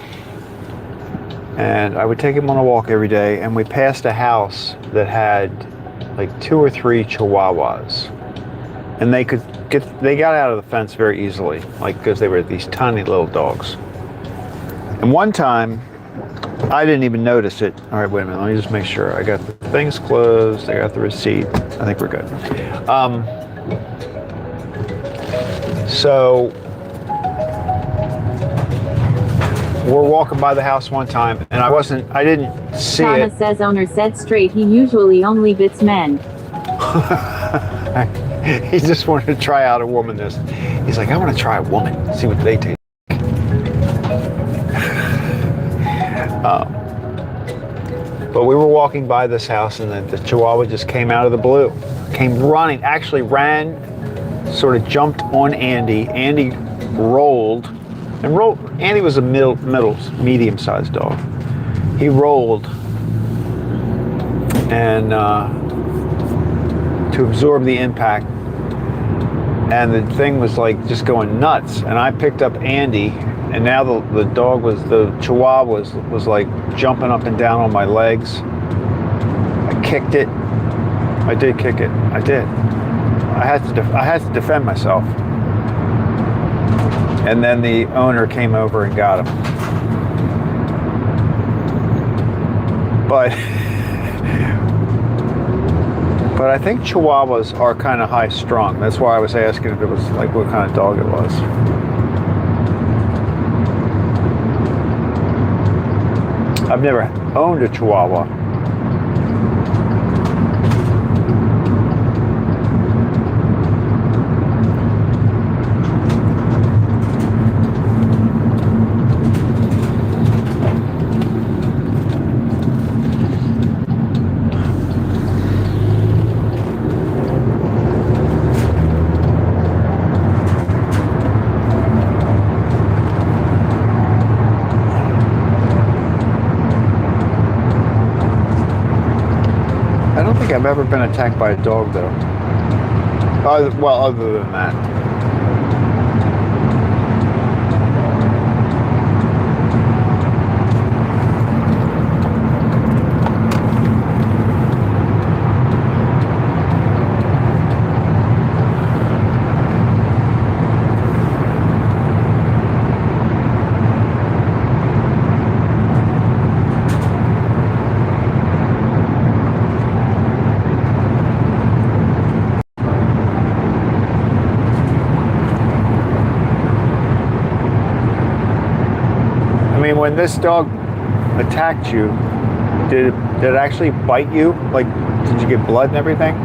And I would take him on a walk every day, and we passed a house that had like 2 or 3 Chihuahuas. And they got out of the fence very easily, like because they were these tiny little dogs. And one time, I didn't even notice it. All right, wait a minute. Let me just make sure. I got the things closed. I got the receipt. I think we're good. So we're walking by the house one time, and I didn't see Donna it. says owner said straight he usually only bits men. He just wanted to try out a woman. He's like, I want to try a woman, see what they take. But we were walking by this house, and the Chihuahua just came out of the blue. Came running, actually ran, sort of jumped on Andy. Andy rolled. Andy was a medium-sized dog. He rolled, and to absorb the impact, and the thing was like just going nuts. And I picked up Andy, and now the Chihuahua was like jumping up and down on my legs. I kicked it. I did kick it. I did. I had to defend myself. And then the owner came over and got him. But I think Chihuahuas are kind of high strung. That's why I was asking if it was like what kind of dog it was. I've never owned a Chihuahua. I don't think I've ever been attacked by a dog, though. Well, other than that. When this dog attacked you, did it actually bite you? Like, did you get blood and everything?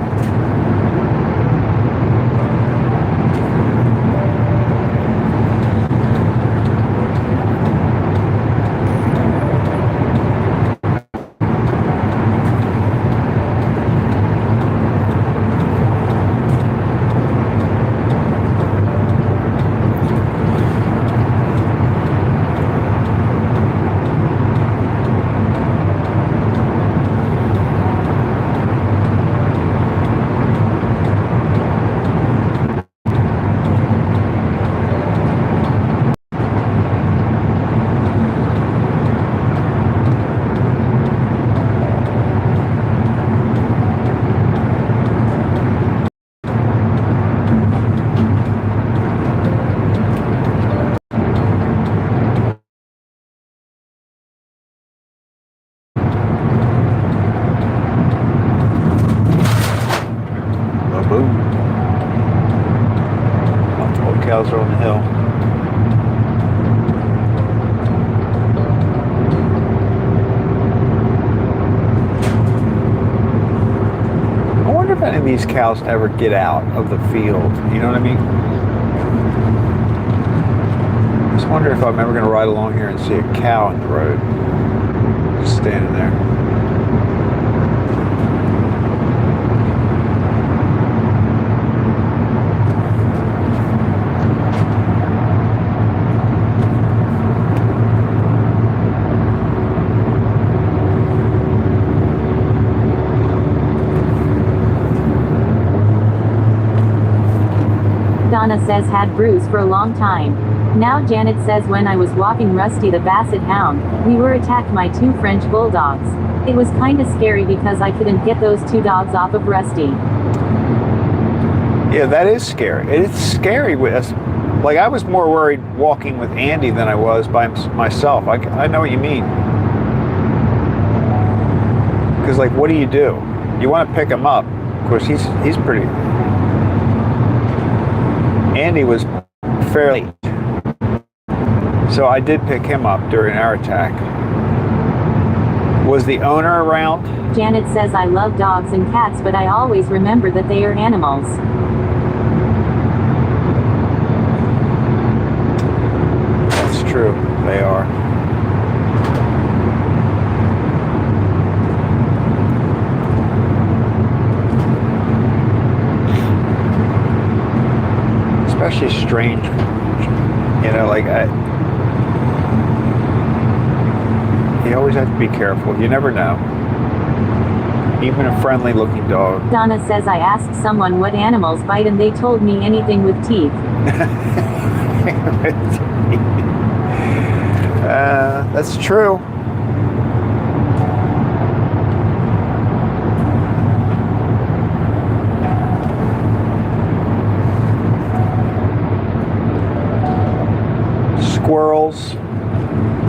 Boom. All the cows are on the hill. I wonder if any of these cows ever get out of the field. You know what I mean? I just wonder if I'm ever going to ride along here and see a cow in the road. Just standing there. Donna says had Bruce for a long time. Now Janet says when I was walking Rusty the Basset Hound, we were attacked by 2 French bulldogs. It was kinda scary because I couldn't get those 2 dogs off of Rusty. Yeah, that is scary. It's scary with us. Like, I was more worried walking with Andy than I was by myself. I know what you mean. Because, like, what do? You want to pick him up. Of course, he's pretty... Andy was fairly... So I did pick him up during our attack. Was the owner around? Janet says I love dogs and cats, but I always remember that they are animals. That's true. They are. Especially strange, you know, like you always have to be careful. You never know. Even a friendly looking dog. Donna says I asked someone what animals bite and they told me anything with teeth. That's true.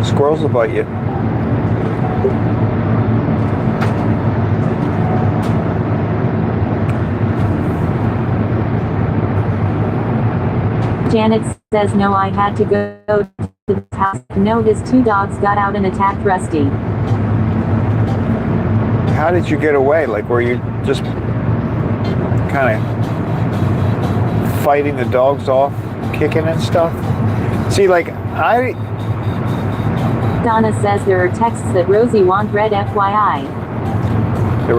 Squirrels will bite you. Janet says no, I had to go to the house. No, his 2 dogs got out and attacked Rusty. How did you get away? Like, were you just kind of fighting the dogs off, kicking and stuff? See, like, Donna says there are texts that Rosie won't read, FYI. There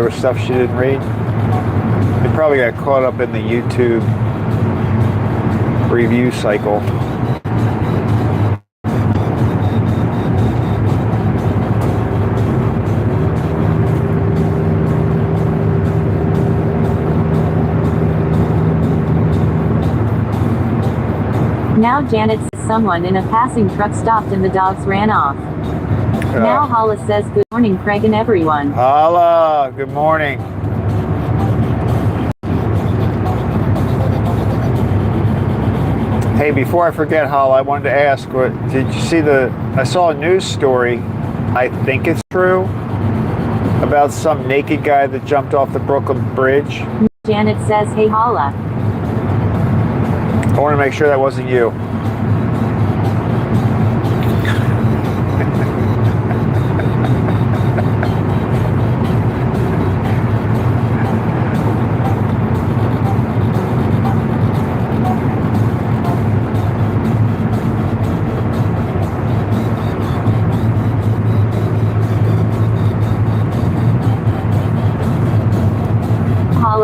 was stuff she didn't read. They probably got caught up in the YouTube review cycle. Now Janet says someone in a passing truck stopped and the dogs ran off. Now Hala says good morning Craig and everyone. Hala, good morning. Hey, before I forget, Hala, I wanted to ask, did you see I saw a news story, I think it's true, about some naked guy that jumped off the Brooklyn Bridge. Janet says, hey Hala. I want to make sure that wasn't you.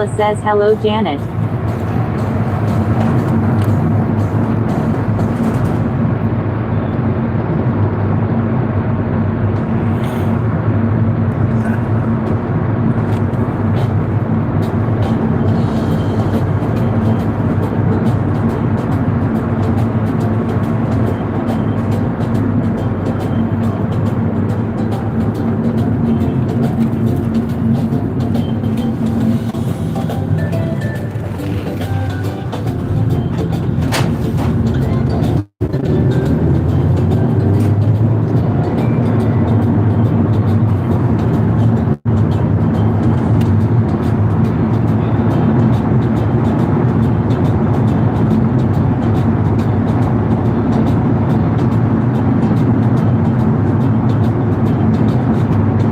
Paula says hello, Janet.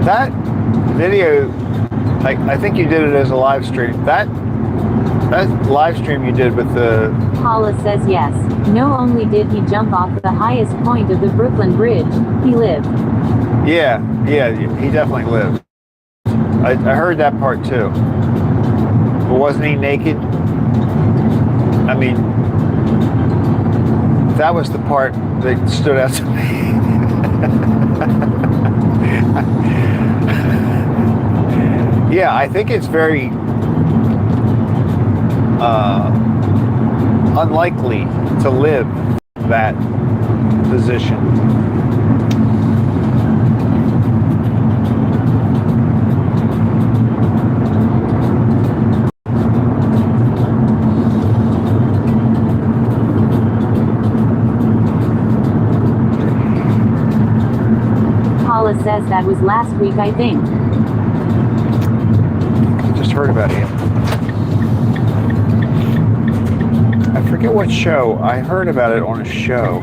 That video, I think you did it as a live stream. That live stream you did with the... Paula says yes. No, only did he jump off the highest point of the Brooklyn Bridge, he lived. Yeah, he definitely lived. I heard that part too. But wasn't he naked? I mean, that was the part that stood out to me. Yeah, I think it's very unlikely to live that position. Paula says that was last week, I think. Just heard about him. I forget what show. I heard about it on a show.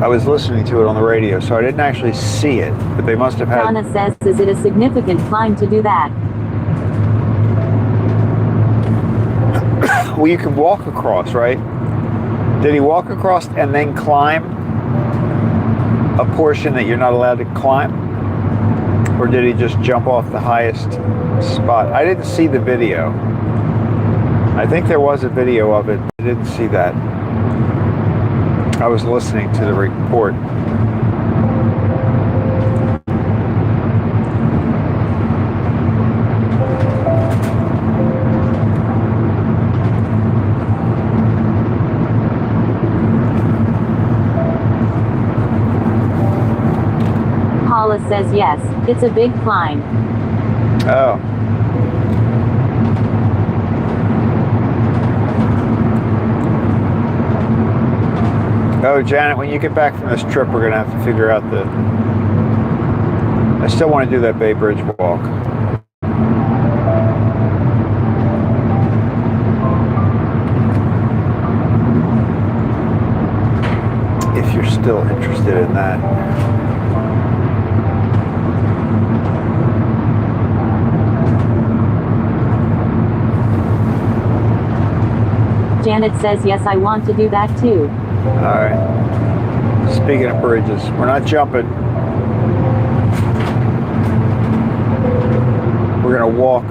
I was listening to it on the radio, so I didn't actually see it, but they must have had... Donna says, is it a significant climb to do that? Well, you can walk across, right? Did he walk across and then climb a portion that you're not allowed to climb? Or did he just jump off the highest spot? I didn't see the video. I think there was a video of it. I didn't see that. I was listening to the report. Paula says yes, it's a big climb. Oh. Oh, Janet, when you get back from this trip, we're going to have to figure out the... I still want to do that Bay Bridge walk. If you're still interested in that. Janet says yes, I want to do that too. All right. Speaking of bridges, we're not jumping. We're going to walk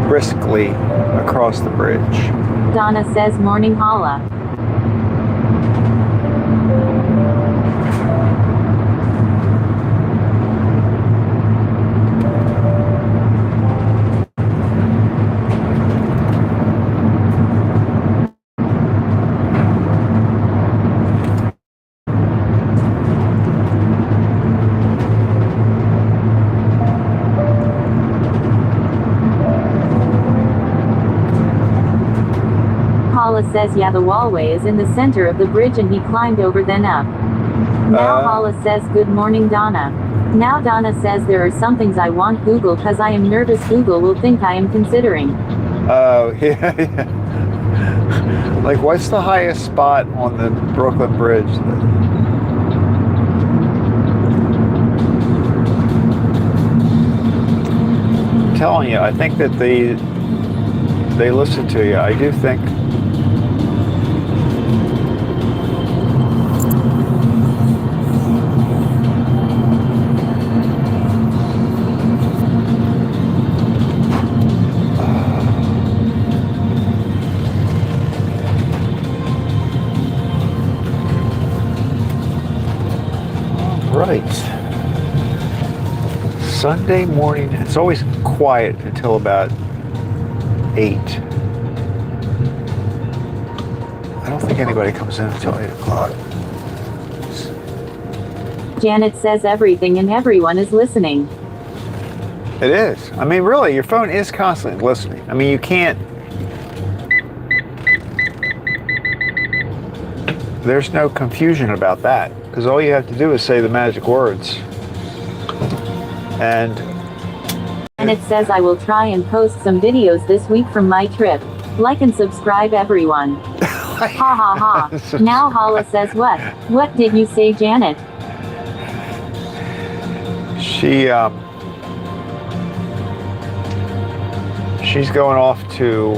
briskly across the bridge. Donna says morning, Paula. Paula says yeah, the wallway is in the center of the bridge and he climbed over then up. Now Paula says good morning, Donna. Now Donna says there are some things I want Google cause I am nervous Google will think I am considering. Oh, yeah. Like, what's the highest spot on the Brooklyn Bridge? I'm telling you, I think that they listen to you. I do think Sunday morning, it's always quiet until about 8. I don't think anybody comes in until 8 o'clock. Janet says everything and everyone is listening. It is. I mean, really, your phone is constantly listening. I mean, you can't. There's no confusion about that, because all you have to do is say the magic words. And Janet says I will try and post some videos this week from my trip. Like and subscribe, everyone. Ha ha ha. Now Hala says what? What did you say, Janet? she's going off to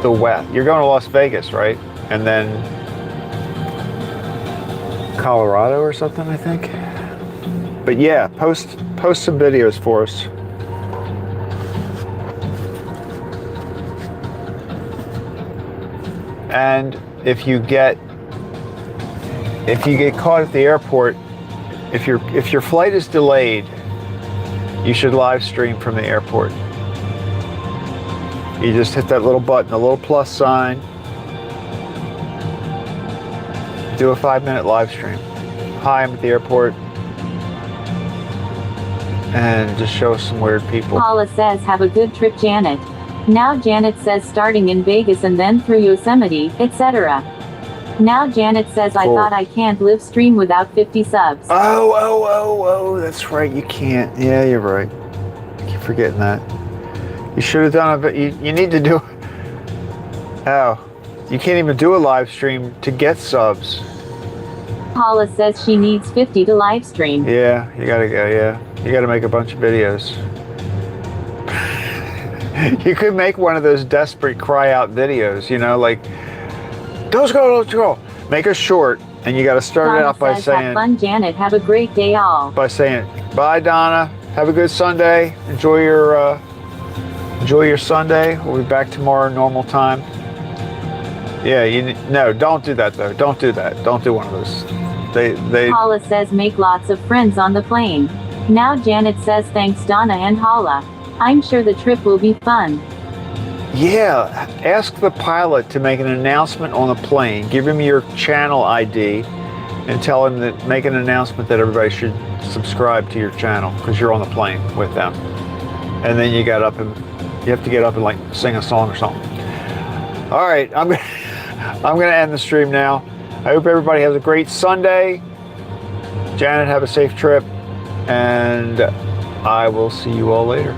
the west. You're going to Las Vegas, right? And then Colorado or something, I think. But yeah, post some videos for us. And if you get caught at the airport, if your flight is delayed, you should live stream from the airport. You just hit that little button, the little plus sign. Do a 5-minute live stream. Hi, I'm at the airport. And just show us some weird people. Paula says have a good trip, Janet. Now Janet says starting in Vegas and then through Yosemite, etc. Now Janet says I thought I can't live stream without 50 subs. Oh, that's right, you can't. Yeah, you're right. I keep forgetting that. You should have done it, you need to do. Oh, you can't even do a live stream to get subs. Paula says she needs 50 to live stream. Yeah, you gotta go, yeah. You gotta make a bunch of videos. You could make one of those desperate cry out videos, you know, like, don't go. Make a short, and you gotta start Donna it out by says, saying, have fun, Janet. Have a great day, all. by saying, bye, Donna. Have a good Sunday. Enjoy your Sunday. We'll be back tomorrow, normal time. Yeah, no, don't do that though. Don't do that. Don't do one of those. They. Paula says make lots of friends on the plane. Now Janet says thanks, Donna and Hala. I'm sure the trip will be fun. Yeah, ask the pilot to make an announcement on the plane. Give him your channel ID and tell him that make an announcement that everybody should subscribe to your channel because you're on the plane with them. And then you have to get up and like sing a song or something. All right, I'm gonna end the stream now. I hope everybody has a great Sunday. Janet, have a safe trip, and I will see you all later.